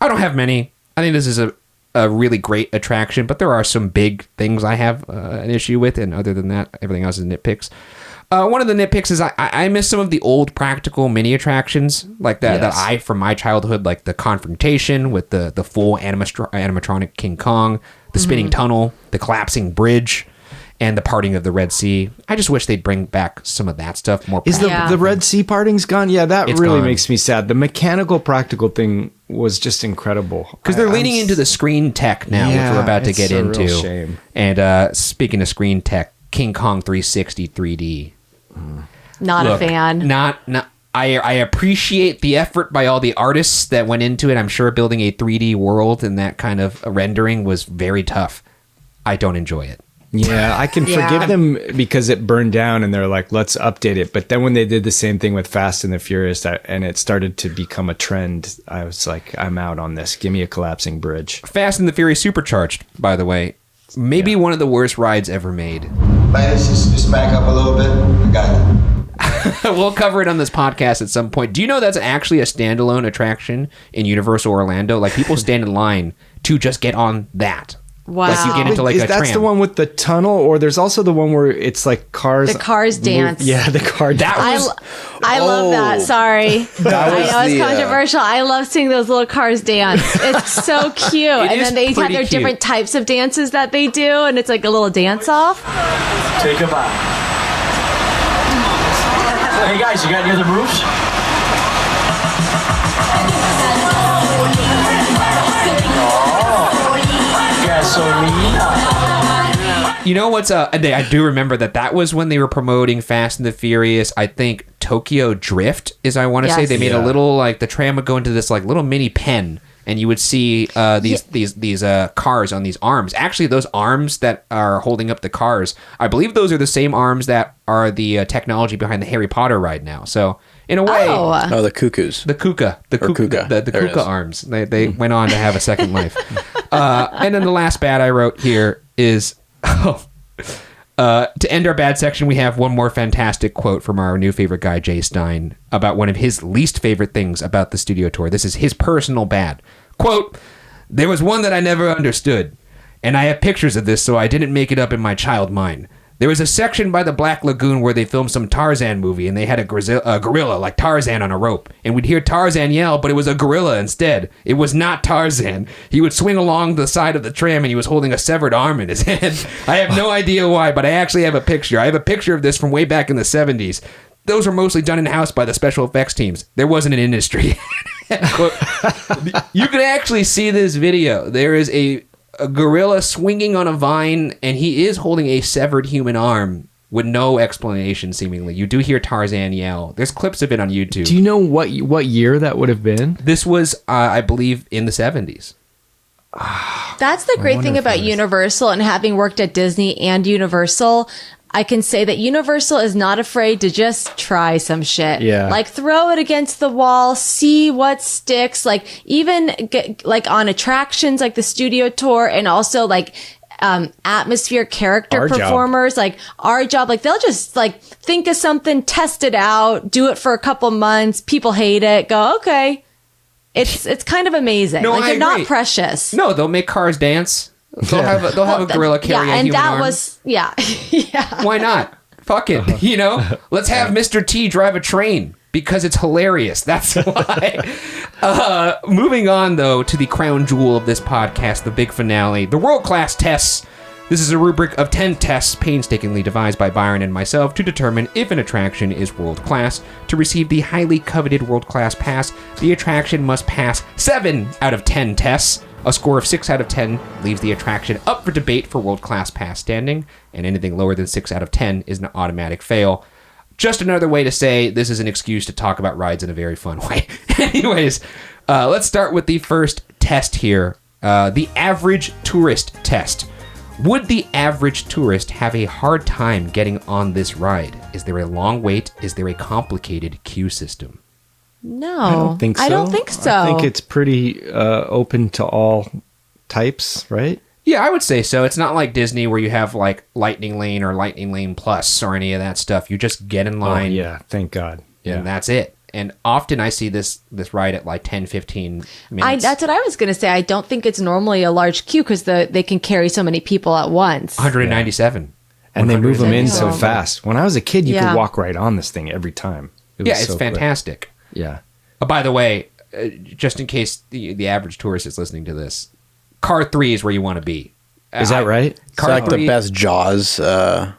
I don't have many. I think this is a really great attraction, but there are some big things I have an issue with, and other than that, everything else is nitpicks. One of the nitpicks is I miss some of the old practical mini attractions like that that from my childhood, like the confrontation with the full animatronic King Kong, the spinning tunnel, the collapsing bridge, and the parting of the Red Sea. I just wish they'd bring back some of that stuff more. Is the Red Sea parting's gone? Yeah, it's really gone. Makes me sad. The mechanical practical thing was just incredible. Because they're leaning into the screen tech now, which we're about to get into. Real shame. And speaking of screen tech, King Kong 360 3D. Not a fan. I appreciate the effort by all the artists that went into it. I'm sure building a 3D world and that kind of rendering was very tough. I don't enjoy it. Yeah, I can forgive them because it burned down and they're like, let's update it. But then when they did the same thing with Fast and the Furious and it started to become a trend, I was like, I'm out on this. Give me a collapsing bridge. Fast and the Furious Supercharged, by the way. Maybe one of the worst rides ever made. Ladies, just back up a little bit. I got it. We'll cover it on this podcast at some point. Do you know that's actually a standalone attraction in Universal Orlando? Like, people stand in line to just get on that. Wow. Like, you get into like a tram. That's the one with the tunnel, or there's also the one where it's like cars. The cars dance. Yeah, the car dance. I love that. Sorry. I know it's controversial. I love seeing those little cars dance. It's so cute. And then they have their different types of dances that they do, and it's like a little dance off. Take a bow. Hey guys, you got any other moves? You know what's I do remember that was when they were promoting Fast and the Furious. I think Tokyo Drift is, I want to say, they made a little, like, the tram would go into this like little mini pen, and you would see these cars on these arms. Actually, those arms that are holding up the cars, I believe those are the same arms that are the technology behind the Harry Potter ride now. So in a way, the cuckoos, the Kuka arms. They went on to have a second life. And then the last bad I wrote here is To end our bad section, we have one more fantastic quote from our new favorite guy, Jay Stein, about one of his least favorite things about the studio tour. This is his personal bad. Quote, "There was one that I never understood, and I have pictures of this, so I didn't make it up in my child mind. There was a section by the Black Lagoon where they filmed some Tarzan movie, and they had a gorilla like Tarzan on a rope. And we'd hear Tarzan yell, but it was a gorilla instead. It was not Tarzan. He would swing along the side of the tram, and he was holding a severed arm in his hand. I have no idea why, but I actually have a picture. I have a picture of this from way back in the 70s. Those were mostly done in-house by the special effects teams. There wasn't an industry." You can actually see this video. There is a gorilla swinging on a vine, and he is holding a severed human arm with no explanation, seemingly. You do hear Tarzan yell. There's clips of it on YouTube. Do you know what year that would have been? This was, I believe, in the 70s. That's the great thing about Universal, and having worked at Disney and Universal, I can say that Universal is not afraid to just try some shit. Yeah. Like throw it against the wall, see what sticks. Like even like on attractions like the studio tour, and also like atmosphere character Our performers, like our job, like they'll just like think of something, test it out, do it for a couple months. People hate it. Go, okay. It's kind of amazing. No, like I they're not agree. precious. No, they'll make cars dance. They'll have a gorilla carry a and human that arm. was yeah. Why not? Fuck it. You know, let's have Mr. T drive a train because it's hilarious. That's why. Moving on, though, to the crown jewel of this podcast, the big finale, the world-class tests. This is a rubric of 10 tests painstakingly devised by Byron and myself to determine if an attraction is world-class. To receive the highly coveted world-class pass, the attraction must pass 7 out of 10 tests. A score of 6 out of 10 leaves the attraction up for debate for world-class pass standing, and anything lower than 6 out of 10 is an automatic fail. Just another way to say this is an excuse to talk about rides in a very fun way. Anyways, let's start with the first test here, the average tourist test. Would the average tourist have a hard time getting on this ride? Is there a long wait? Is there a complicated queue system? No, I don't think so. I don't think so. I think it's pretty open to all types, right? Yeah, I would say so. It's not like Disney where you have like Lightning Lane or Lightning Lane Plus or any of that stuff. You just get in line. Oh, yeah, thank God. Yeah. And that's it. And often I see this ride at like 10, 15 minutes. That's what I was going to say. I don't think it's normally a large queue because they can carry so many people at once. 197. And they move them in so 197. fast. When I was a kid, you Yeah. could walk right on this thing every time. It was It's so quick. fantastic. Yeah. By the way, just in case the average tourist is listening to this, Car 3 is where you want to be. Is that right? It's like the best Jaws.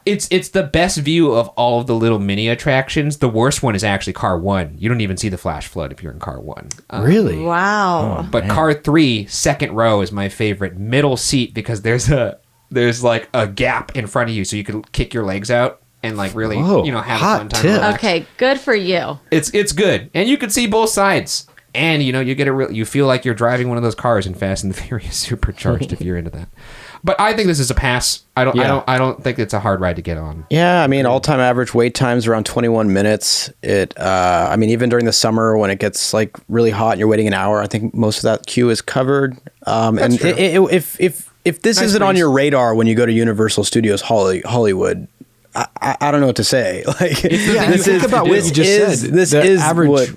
It's the best view of all of the little mini attractions. The worst one is actually Car 1. You don't even see the flash flood if you're in Car 1. Really? Wow. But Car 3, second row, is my favorite. Middle seat, because there's like a gap in front of you, so you can kick your legs out and like really have a fun time. Relax. Okay, good for you. It's good, and you can see both sides, and you get you feel like you're driving one of those cars in Fast and the Furious Supercharged if you're into that. But I think this is a pass. I don't think it's a hard ride to get on. Yeah, I mean, all-time average wait times around 21 minutes. I mean, even during the summer when it gets like really hot and you're waiting an hour, I think most of that queue is covered. And true. If this isn't on your radar when you go to Universal Studios Hollywood, I don't know what to say. Like, think about what you just said. This the is average what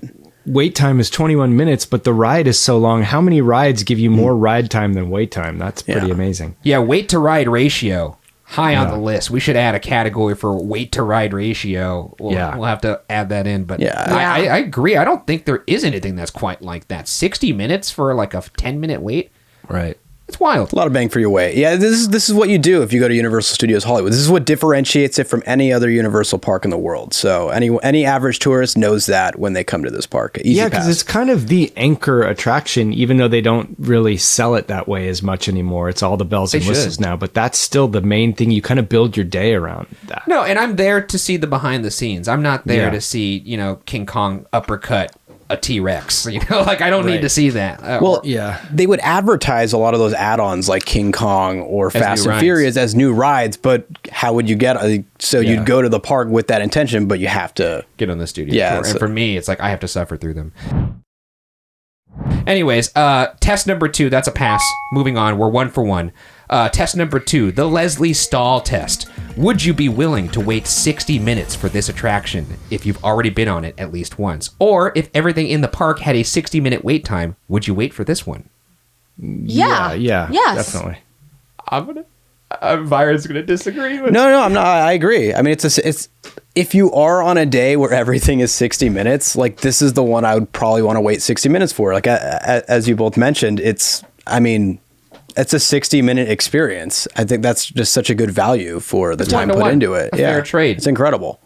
wait time is 21 minutes, but the ride is so long. How many rides give you more ride time than wait time? That's pretty amazing. Yeah, wait to ride ratio high on the list. We should add a category for wait to ride ratio. We'll have to add that in. But I agree. I don't think there is anything that's quite like that. 60 minutes for like a 10-minute wait. Right. It's wild. A lot of bang for your weight. Yeah, this is what you do if you go to Universal Studios Hollywood. This is what differentiates it from any other Universal park in the world. So any average tourist knows that when they come to this park. Easy because pass. it's kind of the anchor attraction, even though they don't really sell it that way as much anymore. It's all the bells and whistles now, but that's still the main thing. You kind of build your day around that. No, and I'm there to see the behind the scenes. I'm not there to see, King Kong uppercut a T-Rex. Like I don't need to see that. They would advertise a lot of those add-ons like King Kong or Fast and rides. Furious as new rides, but how would you get you'd go to the park with that intention, but you have to get on the studio tour. And for me, it's like I have to suffer through them. Anyways, test number 2, that's a pass. Moving on, we're 1 for 1. Test number 2, the Leslie Stahl test. Would you be willing to wait 60 minutes for this attraction if you've already been on it at least once? Or if everything in the park had a 60-minute wait time, would you wait for this one? Yeah, Yes. definitely. Byron's gonna disagree with No, I'm not. I agree. I mean, it's if you are on a day where everything is 60 minutes, like this is the one I would probably want to wait 60 minutes for. Like as you both mentioned, it's a 60-minute experience. I think that's just such a good value for the time put into it. A fair trade. It's incredible.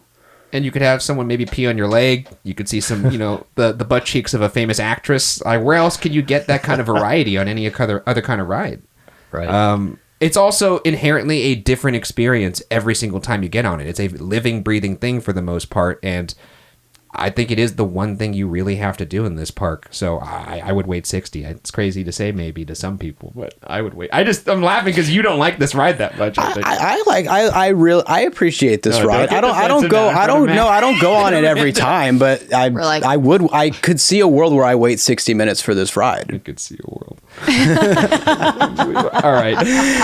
And you could have someone maybe pee on your leg. You could see some, the butt cheeks of a famous actress. Where else could you get that kind of variety on any other kind of ride? Right. It's also inherently a different experience every single time you get on it. It's a living, breathing thing for the most part, and I think it is the one thing you really have to do in this park. So I would wait 60. It's crazy to say maybe to some people, but I would wait. I'm laughing because you don't like this ride that much. I think. I appreciate this ride. I don't go on it every time, but I could see a world where I wait 60 minutes for this ride. You could see a world. All right,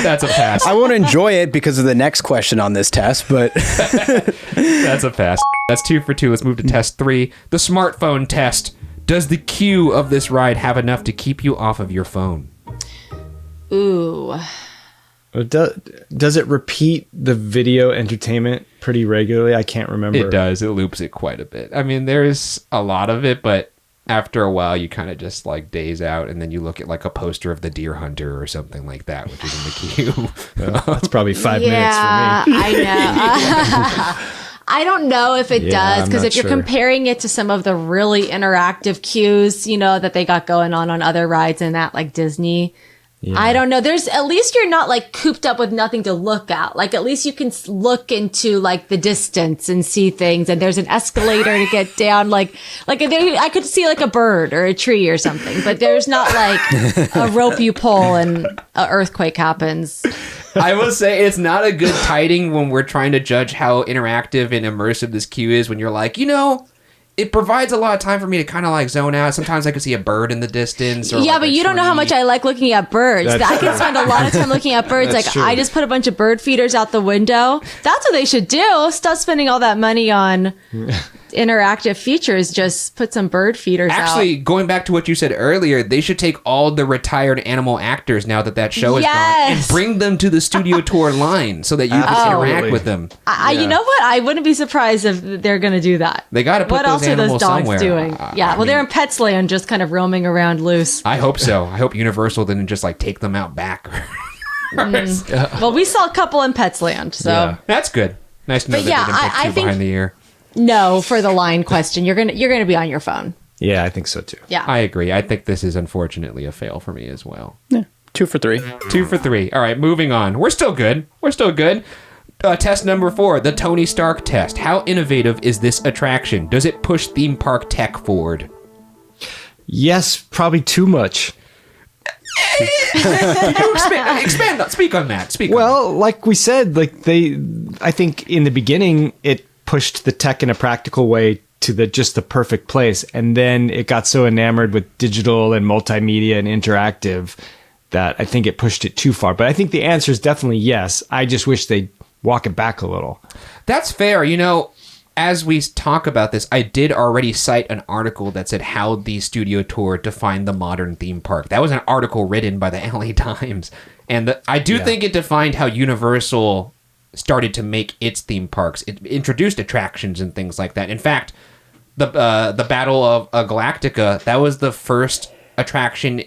that's a pass. I won't enjoy it because of the next question on this test, but that's a pass. That's 2 for 2. Let's move to test 3, the smartphone test. Does the queue of this ride have enough to keep you off of your phone? Ooh. Does it repeat the video entertainment pretty regularly? I can't remember. It does. It loops it quite a bit. I mean, there's a lot of it, but after a while, you kind of just like daze out, and then you look at like a poster of the Deer Hunter or something like that, which is in the queue. That's probably 5 minutes for me. I know. I don't know if it does, because if you're comparing it to some of the really interactive queues, that they got going on other rides and that, like Disney. Yeah. I don't know. There's at least you're not like cooped up with nothing to look at. Like at least you can look into like the distance and see things. And there's an escalator to get down. Like I could see like a bird or a tree or something. But there's not like a rope you pull and an earthquake happens. I will say it's not a good tiding when we're trying to judge how interactive and immersive this queue is. When you're like, it provides a lot of time for me to kind of like zone out. Sometimes I can see a bird in the distance. Or but you don't know how much I like looking at birds. I can spend a lot of time looking at birds. Like true. I just put a bunch of bird feeders out the window. That's what they should do. Stop spending all that money on interactive features. Just put some bird feeders out. Actually, going back to what you said earlier, they should take all the retired animal actors now that show is gone and bring them to the studio tour line so that you can interact with them. You know what? I wouldn't be surprised if they're going to do that. They got to put those animals somewhere. Doing? They're in Petsland, just kind of roaming around loose. I hope so. I hope Universal didn't just like take them out back. Well, we saw a couple in Petsland, so that's good. Nice to know that they didn't put two behind the ear. No, for the line question, you're gonna be on your phone. Yeah, I think so too. Yeah, I agree. I think this is unfortunately a fail for me as well. Yeah, 2 for 3. 2 for 3. All right, moving on. We're still good. Test number 4, the Tony Stark test. How innovative is this attraction? Does it push theme park tech forward? Yes, probably too much. Expand on. Speak on that. Like we said, I think in the beginning it pushed the tech in a practical way to the perfect place, and then it got so enamored with digital and multimedia and interactive that I think it pushed it too far. But I think the answer is definitely yes. I just wish they'd walk it back a little. That's fair. As we talk about this, I did already cite an article that said how the studio tour defined the modern theme park. That was an article written by the LA Times. And I do think it defined how Universal started to make its theme parks. It introduced attractions and things like that. In fact, the Battle of Galactica, that was the first attraction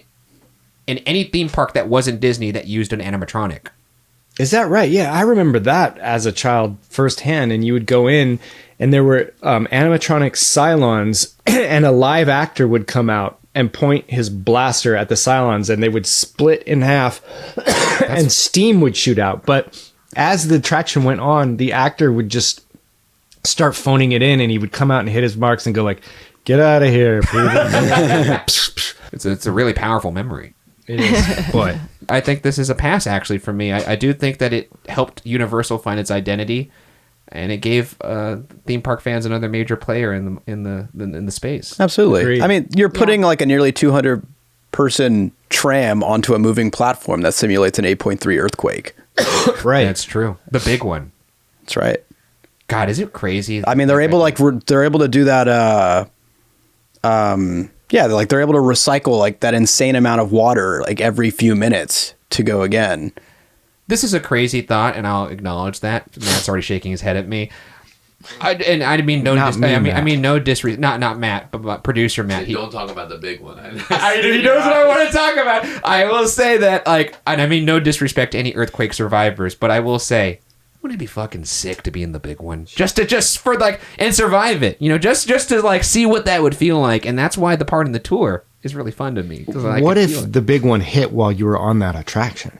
in any theme park that wasn't Disney that used an animatronic. Is that right? Yeah, I remember that as a child firsthand. And you would go in and there were animatronic Cylons and a live actor would come out and point his blaster at the Cylons and they would split in half and steam would shoot out. But as the attraction went on, the actor would just start phoning it in and he would come out and hit his marks and go like, get out of here. It's a really powerful memory. It is. Boy. I think this is a pass, actually, for me. I do think that it helped Universal find its identity, and it gave theme park fans another major player in the space. Absolutely. Agreed. I mean, you're putting like a nearly $200 person tram onto a moving platform that simulates an 8.3 earthquake. Right. That's true. The big one. That's right. God, is it crazy? I mean, they're able to do that. They're able to recycle like that insane amount of water like every few minutes to go again. This is a crazy thought, and I'll acknowledge that. Matt's already shaking his head at me. I mean no disrespect, not Matt, but producer Matt. Don't talk about the big one. He knows what I want to talk about. I will say that, like, and I mean no disrespect to any earthquake survivors, but I will say, wouldn't it be fucking sick to be in the big one, just for like and survive it? You know, just to like see what that would feel like, and that's why the part in the tour is really fun to me. What if the big one hit while you were on that attraction?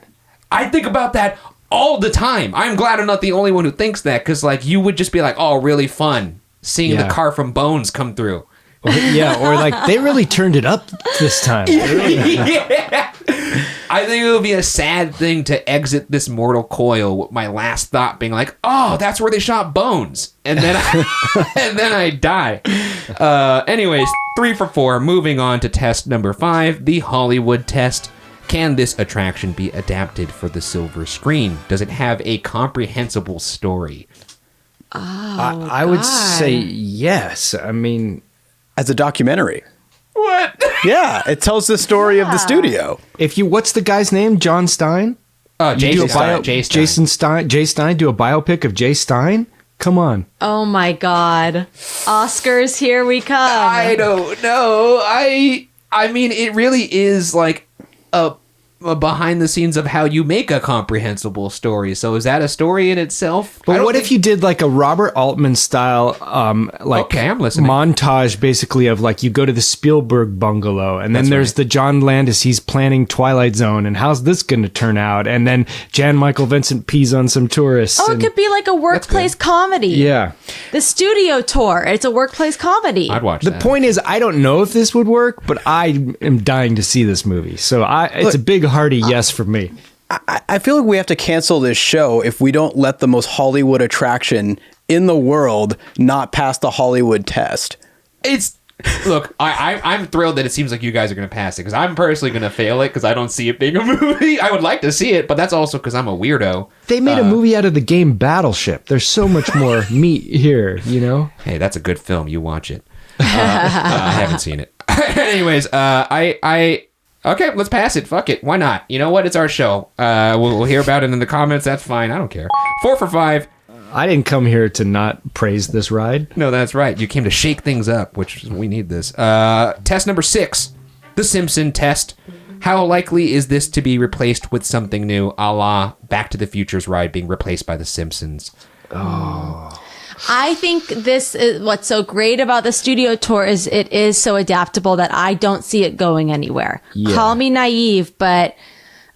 I think about that all the time. I'm glad I'm not the only one who thinks that, because like you would just be like, oh, really fun seeing the car from Bones come through. Or like they really turned it up this time. Yeah. I think it would be a sad thing to exit this mortal coil with my last thought being like, oh, that's where they shot Bones. And then I die. Anyways, 3 for 4. Moving on to test number 5, the Hollywood test. Can this attraction be adapted for the silver screen? Does it have a comprehensible story? I would say yes. I mean, as a documentary. What? Yeah, it tells the story of the studio. What's the guy's name? John Stein? Jason Stein. Jason Stein. Jay Stein. Do a biopic of Jay Stein? Come on. Oh my God. Oscars, here we come. I don't know. I mean, it really is like a behind the scenes of how you make a comprehensible story. So is that a story in itself? But what if you did like a Robert Altman style I'm listening. Montage basically of like you go to the Spielberg bungalow and then there's the John Landis, he's planning Twilight Zone and how's this going to turn out? And then Jan Michael Vincent pees on some tourists. Oh, it could be like a workplace comedy. Yeah. The studio tour. It's a workplace comedy. I'd watch that. The point is, I don't know if this would work, but I am dying to see this movie. So it's a big hearty yes for me. I feel like we have to cancel this show if we don't let the most Hollywood attraction in the world not pass the Hollywood test. Look, I'm thrilled that it seems like you guys are going to pass it, because I'm personally going to fail it because I don't see it being a movie. I would like to see it, but that's also because I'm a weirdo. They made a movie out of the game Battleship. There's so much more meat here, you know? Hey, that's a good film. You watch it. I haven't seen it. Anyways, okay, let's pass it. Fuck it. Why not? You know what? It's our show. We'll hear about it in the comments. That's fine. I don't care. 4 for 5. I didn't come here to not praise this ride. No, that's right. You came to shake things up, which we need this. Test number 6, the Simpson test. How likely is this to be replaced with something new, a la Back to the Future's ride being replaced by the Simpsons? Oh. I think this is what's so great about the studio tour is it is so adaptable that I don't see it going anywhere. Yeah. Call me naive, but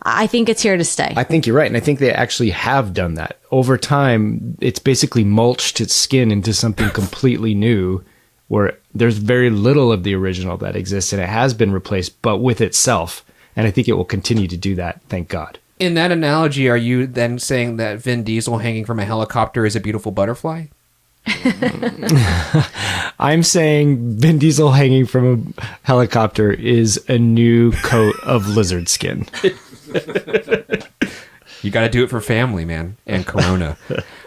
I think it's here to stay. I think you're right. And I think they actually have done that. Over time, it's basically mulched its skin into something completely new where there's very little of the original that exists and it has been replaced, but with itself. And I think it will continue to do that. Thank God. In that analogy, are you then saying that Vin Diesel hanging from a helicopter is a beautiful butterfly? I'm saying Vin Diesel hanging from a helicopter is a new coat of lizard skin. You got to do it for family, man, and Corona.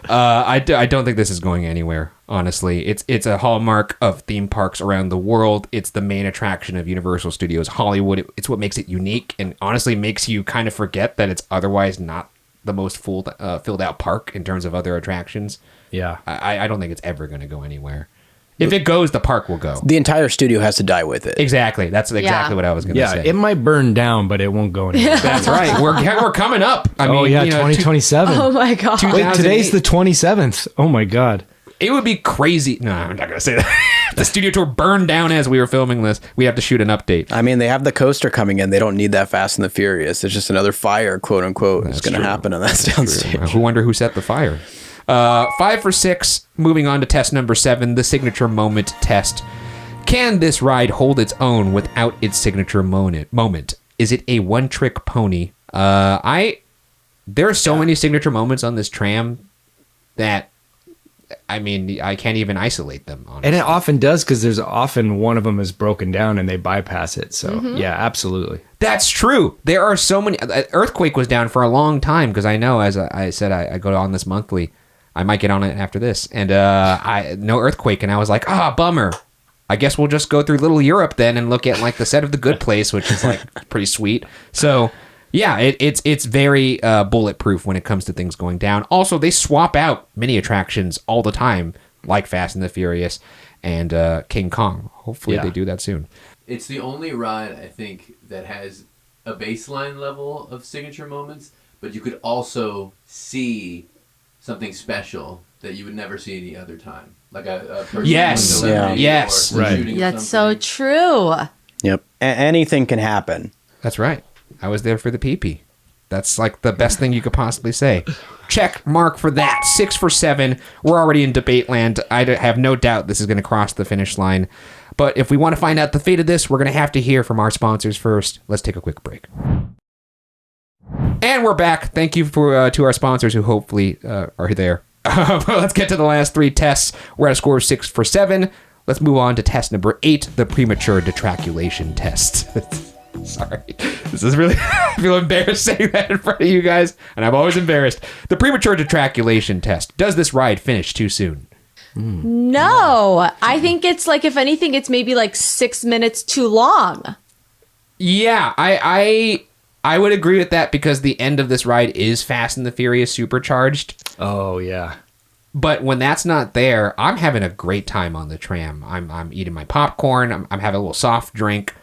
I don't think this is going anywhere, honestly. It's a hallmark of theme parks around the world. It's the main attraction of Universal Studios Hollywood. It's what makes it unique and honestly makes you kind of forget that it's otherwise not the most filled out park in terms of other attractions. Yeah. I don't think it's ever going to go anywhere. If it goes, the park will go. The entire studio has to die with it. Exactly. That's exactly what I was going to say. Yeah, it might burn down, but it won't go anywhere. That's right. We're coming up. I mean, 2027. Oh my God. Wait, today's the 27th. Oh my God. It would be crazy. No, I'm not going to say that. The studio tour burned down as we were filming this. We have to shoot an update. I mean, they have the coaster coming in. They don't need that Fast and the Furious. It's just another fire, quote unquote, is going to happen on that downstage. I wonder who set the fire. 5 for 6. Moving on to test number 7, the signature moment test. Can this ride hold its own without its signature moment? Is it a one-trick pony? There are so many signature moments on this tram that I mean, I can't even isolate them, honestly. And it often does, because there's often one of them is broken down and they bypass it. So Mm-hmm. yeah, absolutely. That's true. There are so many. Earthquake was down for a long time because I know, as I said, I go on this monthly. I might get on it after this, and no Earthquake, and I was like, bummer. I guess we'll just go through Little Europe then and look at like the set of The Good Place, which is like pretty sweet. So yeah, it's very bulletproof when it comes to things going down. Also, they swap out mini attractions all the time, like Fast and the Furious and King Kong. Hopefully they do that soon. It's the only ride, I think, that has a baseline level of signature moments, but you could also see something special that you would never see any other time. Like a person Yes. doing a Yes. or Right. shooting of That's something. so true. Yep. Anything can happen. That's right. I was there for the pee-pee. That's like the best thing you could possibly say. Check mark for that. 6 for 7. We're already in debate land. I have no doubt this is going to cross the finish line. But if we want to find out the fate of this, we're going to have to hear from our sponsors first. Let's take a quick break. And we're back. Thank you to our sponsors who hopefully are there. Let's get to the last 3 tests. We're at a score of 6 for 7. Let's move on to test number 8, the premature detraculation test. Sorry. This is really... I feel embarrassed saying that in front of you guys, and I'm always embarrassed. The premature detraculation test. Does this ride finish too soon? No, I think it's like, if anything, it's maybe like 6 minutes too long. Yeah, I would agree with that because the end of this ride is Fast and the Furious supercharged. Oh, yeah. But when that's not there, I'm having a great time on the tram. I'm eating my popcorn. I'm having a little soft drink.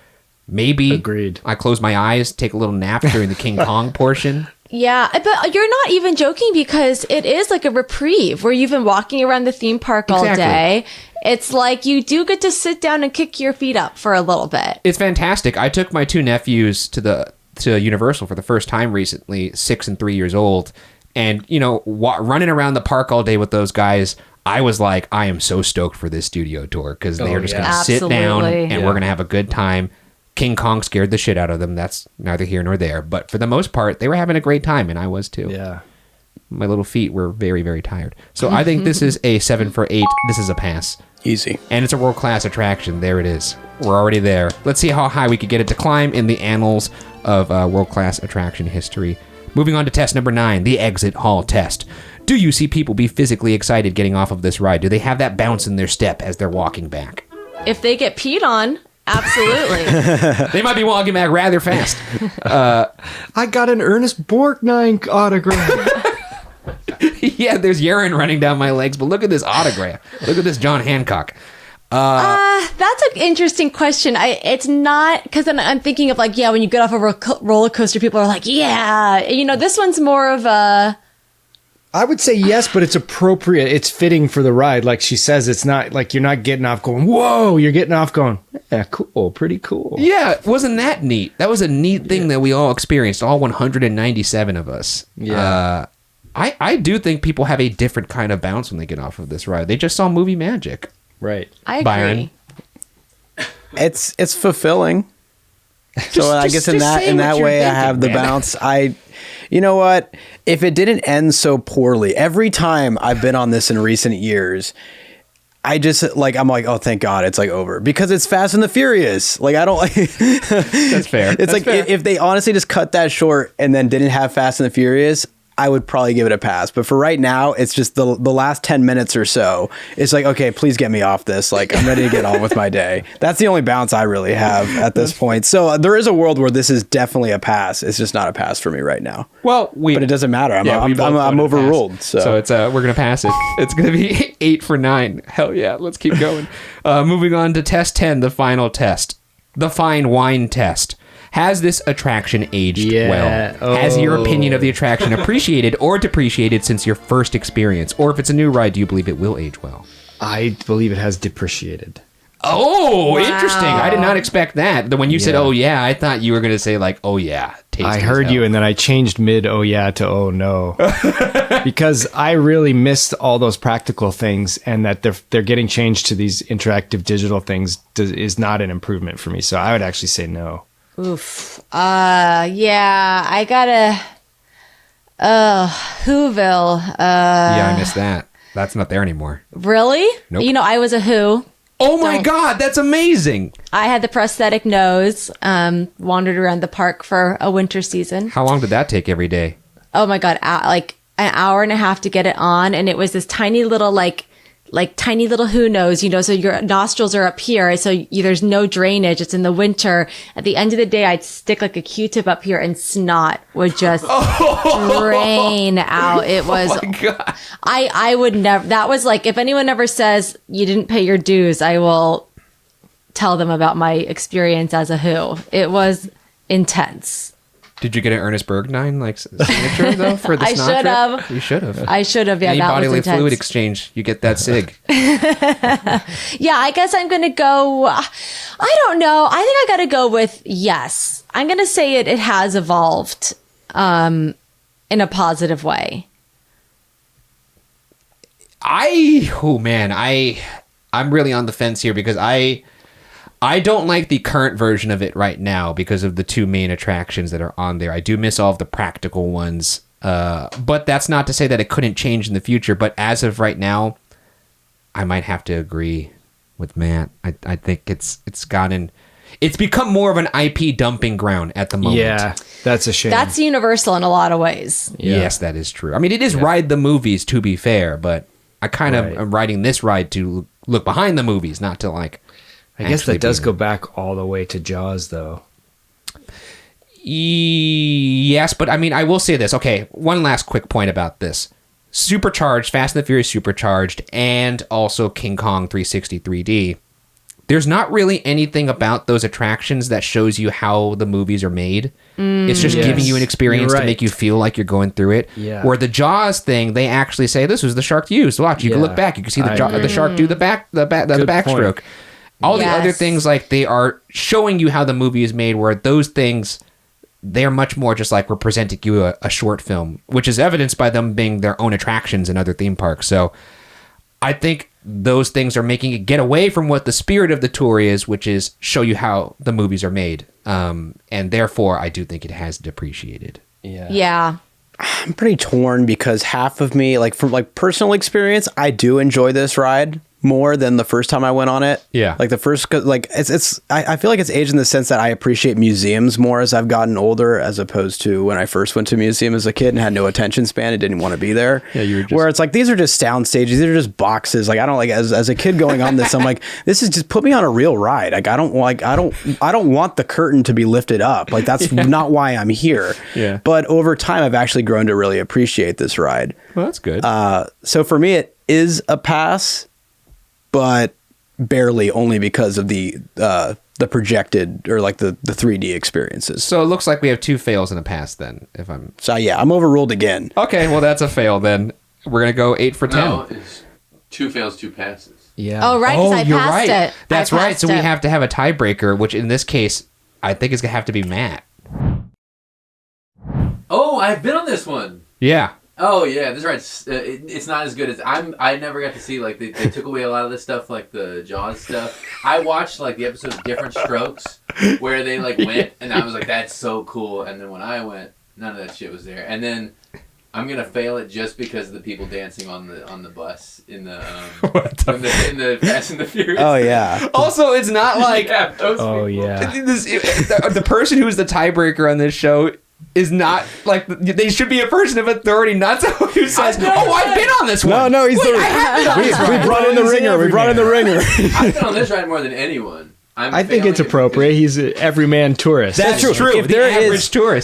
Maybe Agreed. I close my eyes, take a little nap during the King Kong portion. Yeah, but you're not even joking, because it is like a reprieve where you've been walking around the theme park all day. It's like you do get to sit down and kick your feet up for a little bit. It's fantastic. I took my 2 nephews to Universal for the first time recently, 6 and 3 years old. And, you know, running around the park all day with those guys, I was like, I am so stoked for this studio tour because they're just going to sit down and we're going to have a good time. King Kong scared the shit out of them. That's neither here nor there. But for the most part, they were having a great time, and I was too. Yeah. My little feet were very, very tired. So I think this is a 7 for 8. This is a pass. Easy. And it's a world-class attraction. There it is. We're already there. Let's see how high we could get it to climb in the annals of world-class attraction history. Moving on to test number 9, the exit hall test. Do you see people be physically excited getting off of this ride? Do they have that bounce in their step as they're walking back? If they get peed on, absolutely. They might be walking back rather fast. I got an Ernest Borgnine autograph. Yeah, there's urine running down my legs, but look at this autograph. Look at this John Hancock. That's an interesting question. It's not, because then I'm thinking of like, yeah, when you get off a roller coaster, people are like, yeah. You know, this one's more of a... I would say yes, but it's appropriate. It's fitting for the ride. Like she says, it's not like you're not getting off going, whoa, you're getting off going, yeah, cool, pretty cool. Yeah, wasn't that neat? That was a neat thing that we all experienced, all 197 of us. Yeah. I do think people have a different kind of bounce when they get off of this ride. They just saw movie magic. Right. I agree. Byron. It's fulfilling. So I guess in that way I have the bounce. You know what? If it didn't end so poorly, every time I've been on this in recent years, I'm like, oh, thank God, it's like over, because it's Fast and the Furious. Like, I don't like. That's fair. It's like if they honestly just cut that short and then didn't have Fast and the Furious, I would probably give it a pass. But for right now, it's just the last 10 minutes or so. It's like, okay, please get me off this. Like, I'm ready to get on with my day. That's the only bounce I really have at this point. So there is a world where this is definitely a pass. It's just not a pass for me right now. Well, but it doesn't matter. I'm overruled. So it's we're gonna pass it. It's gonna be 8 for 9. Hell yeah, let's keep going. Moving on to test 10, the final test, the fine wine test. Has this attraction aged well? Has your opinion of the attraction appreciated or depreciated since your first experience? Or if it's a new ride, do you believe it will age well? I believe it has depreciated. Oh, wow. Interesting. I did not expect that. When you said, oh, yeah, I thought you were going to say, like, oh, yeah. I heard you, and then I changed mid, oh, yeah, to oh, no. Because I really missed all those practical things, and that they're getting changed to these interactive digital things is not an improvement for me. So I would actually say no. Oof. Yeah, I gotta... Whoville. Yeah, I missed that. That's not there anymore. Really? Nope. You know, I was a Who. Oh my God, that's amazing. I had the prosthetic nose, wandered around the park for a winter season. How long did that take every day? Oh my God, like an hour and a half to get it on. And it was this tiny little, like tiny little Who nose, you know, so your nostrils are up here. So there's no drainage. It's in the winter. At the end of the day, I'd stick like a Q-tip up here and snot would just drain out. It was, oh my God. I would never, that was like, if anyone ever says you didn't pay your dues, I will tell them about my experience as a Who. It was intense. Did you get an Ernest Bergnine like signature though for the I snot should drip? have. You should have. I should have. Yeah, Any that bodily was intense. fluid exchange, you get that sig. Yeah, I guess I'm gonna go. I don't know. I think I gotta go with yes. I'm gonna say it has evolved in a positive way. I'm really on the fence here because I don't like the current version of it right now because of the two main attractions that are on there. I do miss all of the practical ones, but that's not to say that it couldn't change in the future. But as of right now, I might have to agree with Matt. I think it's become more of an IP dumping ground at the moment. Yeah, that's a shame. That's universal in a lot of ways. Yeah. Yes, that is true. I mean, it is Ride the Movies, to be fair, but I kind of am riding this ride to look behind the movies, not to like... I guess that does go back all the way to Jaws, though. Yes, but I mean, I will say this. Okay, one last quick point about this. Supercharged, Fast and the Furious Supercharged, and also King Kong 360 3D. There's not really anything about those attractions that shows you how the movies are made. It's just giving you an experience to make you feel like you're going through it. Yeah. Where the Jaws thing, they actually say, this was the shark used. Watch, you can look back. You can see the shark do the backstroke. Point. All the other things, like, they are showing you how the movie is made, where those things, they're much more just like we're presenting you a short film, which is evidenced by them being their own attractions in other theme parks. So I think those things are making it get away from what the spirit of the tour is, which is show you how the movies are made. And therefore, I do think it has depreciated. Yeah. I'm pretty torn because half of me, like from like personal experience, I do enjoy this ride more than the first time I went on it. Yeah. Like the first, like I feel like it's aged in the sense that I appreciate museums more as I've gotten older, as opposed to when I first went to a museum as a kid and had no attention span and didn't want to be there. Yeah, you were just... Where it's like, these are just sound stages. These are just boxes. Like, I don't like, as a kid going on this, I'm like, this is just put me on a real ride. Like, I don't want the curtain to be lifted up. Like, that's not why I'm here. Yeah. But over time, I've actually grown to really appreciate this ride. Well, that's good. So for me, it is a pass, but barely, only because of the projected or like the 3D experiences. So it looks like we have two fails in the past then, if I'm... So yeah, I'm overruled again. Okay, well, that's a fail then. We're going to go 8 for 10. No, it's 2 fails, 2 passes. Yeah. Oh, right, because I you're passed right. it. That's I right. passed So we it. have to have a tiebreaker, which in this case, I think is going to have to be Matt. Oh, I've been on this one. Yeah. Oh yeah, this ride's it's not as good as I never got to see, like they took away a lot of this stuff, like the Jaws stuff. I watched like the episode of Different Strokes where they like went, and I was like, that's so cool. And then when I went, none of that shit was there. And then I'm gonna fail it just because of the people dancing on the bus in the in the Fast and the Furious. Oh yeah. Also, it's not like the person who's the tiebreaker on this show is not like, they should be a person of authority, not someone who says, I've been on this one. No, he's we brought in the ringer. We brought in the ringer. I've been on this ride more than anyone. I think it's appropriate. He's an everyman tourist. That's true. If there is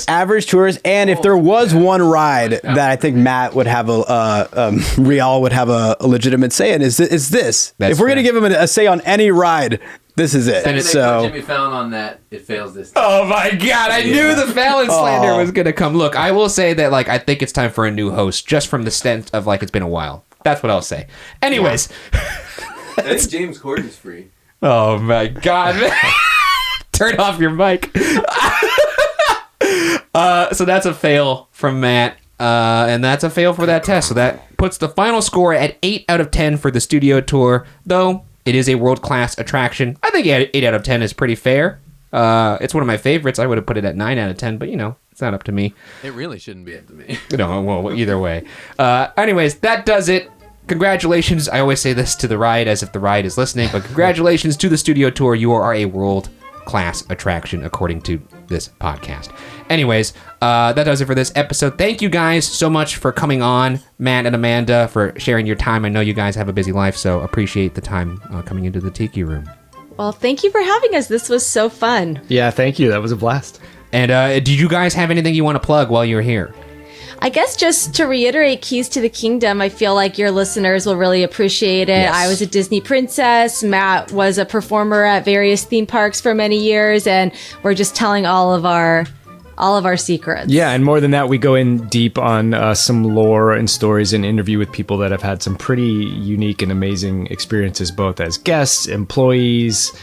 average tourist, and if there was one ride that I think Matt would have Rial would have a legitimate say in, is this. If we're going to give him a say on any ride, this is it. And so Jimmy Fallon on that, it fails this time. Oh my God, I knew the Fallon slander was going to come. Look, I will say that, like, I think it's time for a new host, just from the sense of, like, it's been a while. That's what I'll say. Anyways. I think James Corden's free. Oh my God. Turn off your mic. So that's a fail from Matt. And that's a fail for that test. So that puts the final score at 8 out of 10 for the studio tour, though it is a world-class attraction. I think 8 out of 10 is pretty fair. It's one of my favorites. I would have put it at 9 out of 10, but, you know, it's not up to me. It really shouldn't be up to me. No, well, either way. Anyways, that does it congratulations. I always say this to the ride as if the ride is listening, but congratulations to the studio tour. You are a world-class attraction, according to this podcast. Anyways, that does it for this episode. Thank you guys so much for coming on, Matt and Amanda, for sharing your time. I know you guys have a busy life, so appreciate the time coming into the Tiki Room. Well, thank you for having us. This was so fun. Yeah, thank you. That was a blast. And did you guys have anything you want to plug while you're here? I guess just to reiterate Keys to the Kingdom, I feel like your listeners will really appreciate it. Yes. I was a Disney princess. Matt was a performer at various theme parks for many years, and we're just telling all of our secrets. Yeah, and more than that, we go in deep on some lore and stories and interview with people that have had some pretty unique and amazing experiences, both as guests, employees,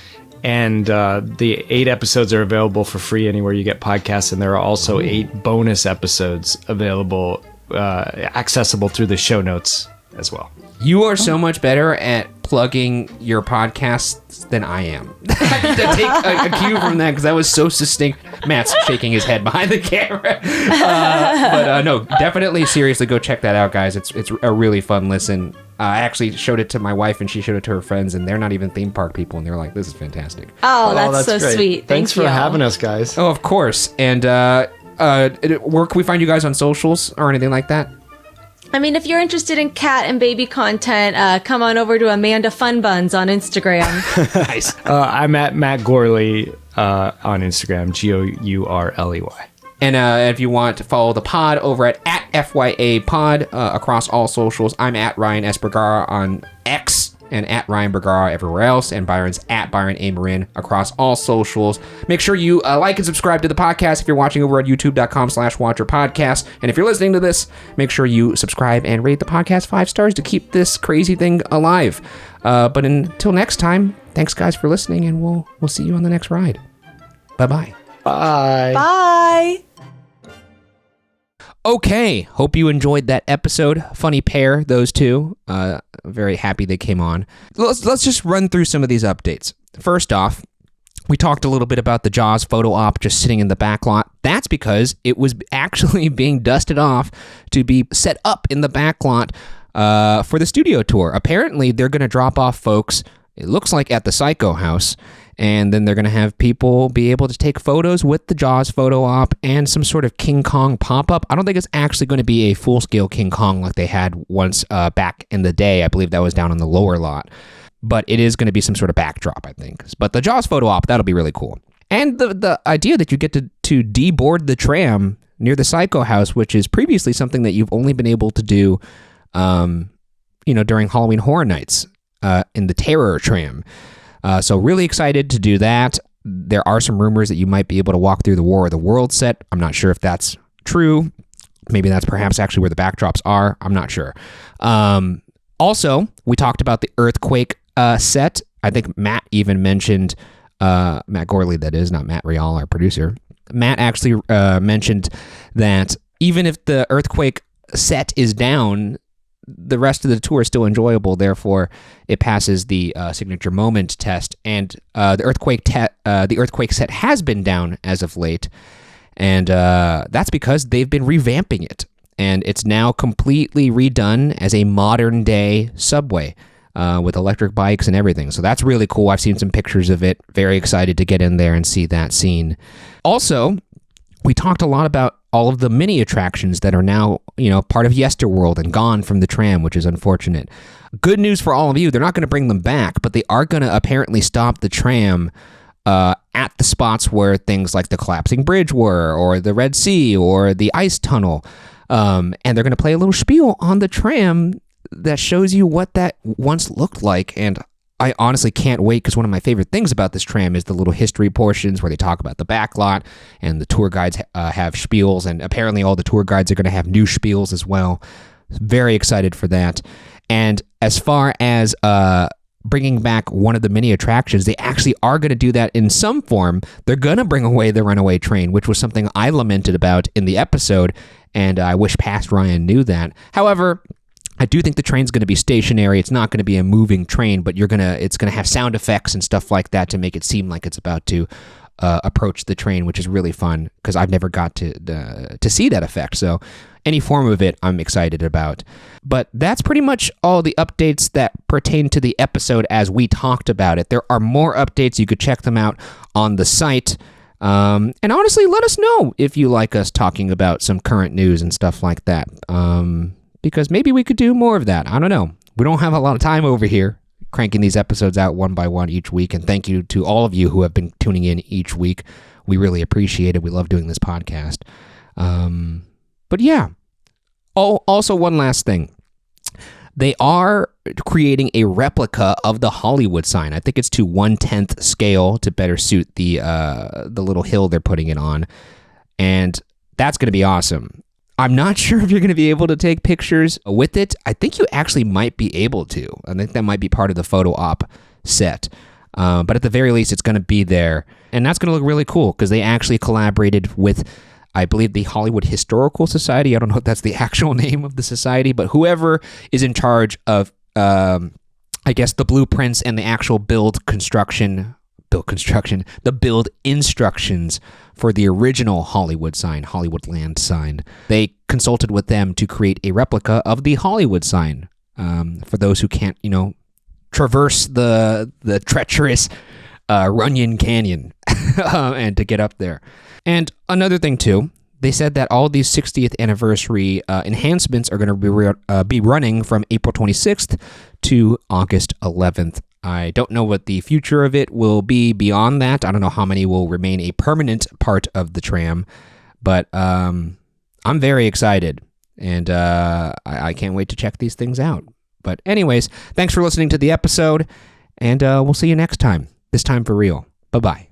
and the 8 episodes are available for free anywhere you get podcasts, and there are also 8 bonus episodes available, accessible through the show notes as well. You are so much better at plugging your podcasts than I am. I need to take a cue from that because that was so succinct. Matt's shaking his head behind the camera. But no, definitely, seriously, go check that out, guys. It's a really fun listen. I actually showed it to my wife, and she showed it to her friends, and they're not even theme park people, and they're like, this is fantastic. Oh, that's so great. sweet. Thanks for having us, guys. Oh, of course. And where can we find you guys on socials or anything like that? I mean, if you're interested in cat and baby content, come on over to Amanda Fun Buns on Instagram. Nice. I'm at Matt Gourley on Instagram, Gourley. And if you want to follow the pod over at FYA Pod across all socials, I'm at Ryan S. Bergara on X and at Ryan Bergara everywhere else, and Byron's at Byron A. Marin across all socials. Make sure you like and subscribe to the podcast if you're watching over at youtube.com/watcherpodcast. And if you're listening to this, make sure you subscribe and rate the podcast 5 stars to keep this crazy thing alive. But until next time, thanks guys for listening, and we'll see you on the next ride. Bye-bye. Bye. Bye. Okay, hope you enjoyed that episode. Funny pair, those two. Very happy they came on. Let's just run through some of these updates. First off, we talked a little bit about the Jaws photo op just sitting in the back lot. That's because it was actually being dusted off to be set up in the back lot for the studio tour. Apparently, they're going to drop off folks, it looks like at the Psycho House, and then they're going to have people be able to take photos with the Jaws photo op and some sort of King Kong pop-up. I don't think it's actually going to be a full-scale King Kong like they had once back in the day. I believe that was down on the lower lot. But it is going to be some sort of backdrop, I think. But the Jaws photo op, that'll be really cool. And the idea that you get to deboard the tram near the Psycho House, which is previously something that you've only been able to do during Halloween Horror Nights in the Terror tram. So really excited to do that. There are some rumors that you might be able to walk through the War of the Worlds set. I'm not sure if that's true. Maybe that's perhaps actually where the backdrops are. I'm not sure. Also, we talked about the Earthquake set. I think Matt even mentioned, Matt Gourley, that is, not Matt Rial, our producer. Matt actually mentioned that even if the Earthquake set is down, the rest of the tour is still enjoyable. Therefore, it passes the signature moment test. And the Earthquake set has been down as of late, and that's because they've been revamping it, and it's now completely redone as a modern day subway with electric bikes and everything. So that's really cool. I've seen some pictures of it. Very excited to get in there and see that scene. Also, we talked a lot about all of the mini attractions that are now, part of Yesterworld and gone from the tram, which is unfortunate. Good news for all of you, they're not going to bring them back, but they are going to apparently stop the tram at the spots where things like the collapsing bridge were, or the Red Sea, or the ice tunnel. And they're going to play a little spiel on the tram that shows you what that once looked like. And I honestly can't wait, because one of my favorite things about this tram is the little history portions where they talk about the backlot, and the tour guides have spiels, and apparently all the tour guides are going to have new spiels as well. Very excited for that. And as far as bringing back one of the mini attractions, they actually are going to do that in some form. They're going to bring away the runaway train, which was something I lamented about in the episode, and I wish past Ryan knew that. However, I do think the train's going to be stationary. It's not going to be a moving train, but it's going to have sound effects and stuff like that to make it seem like it's about to approach the train, which is really fun because I've never got to see that effect. So any form of it, I'm excited about. But that's pretty much all the updates that pertain to the episode as we talked about it. There are more updates. You could check them out on the site. And honestly, let us know if you like us talking about some current news and stuff like that. Because maybe we could do more of that. I don't know. We don't have a lot of time over here cranking these episodes out one by one each week. And thank you to all of you who have been tuning in each week. We really appreciate it. We love doing this podcast. But yeah. Oh, also one last thing. They are creating a replica of the Hollywood sign. I think it's to 1/10 scale to better suit the little hill they're putting it on. And that's going to be awesome. I'm not sure if you're going to be able to take pictures with it. I think you actually might be able to. I think that might be part of the photo op set. But at the very least, it's going to be there. And that's going to look really cool because they actually collaborated with, I believe, the Hollywood Historical Society. I don't know if that's the actual name of the society, but whoever is in charge of, I guess, the blueprints and the actual build instructions for the original Hollywood sign, Hollywood Land sign. They consulted with them to create a replica of the Hollywood sign. For those who can't, traverse the treacherous Runyon Canyon and to get up there. And another thing, too, they said that all these 60th anniversary enhancements are going to be running from April 26th to August 11th. I don't know what the future of it will be beyond that. I don't know how many will remain a permanent part of the tram, but I'm very excited, and I can't wait to check these things out. But anyways, thanks for listening to the episode, and we'll see you next time, this time for real. Bye-bye.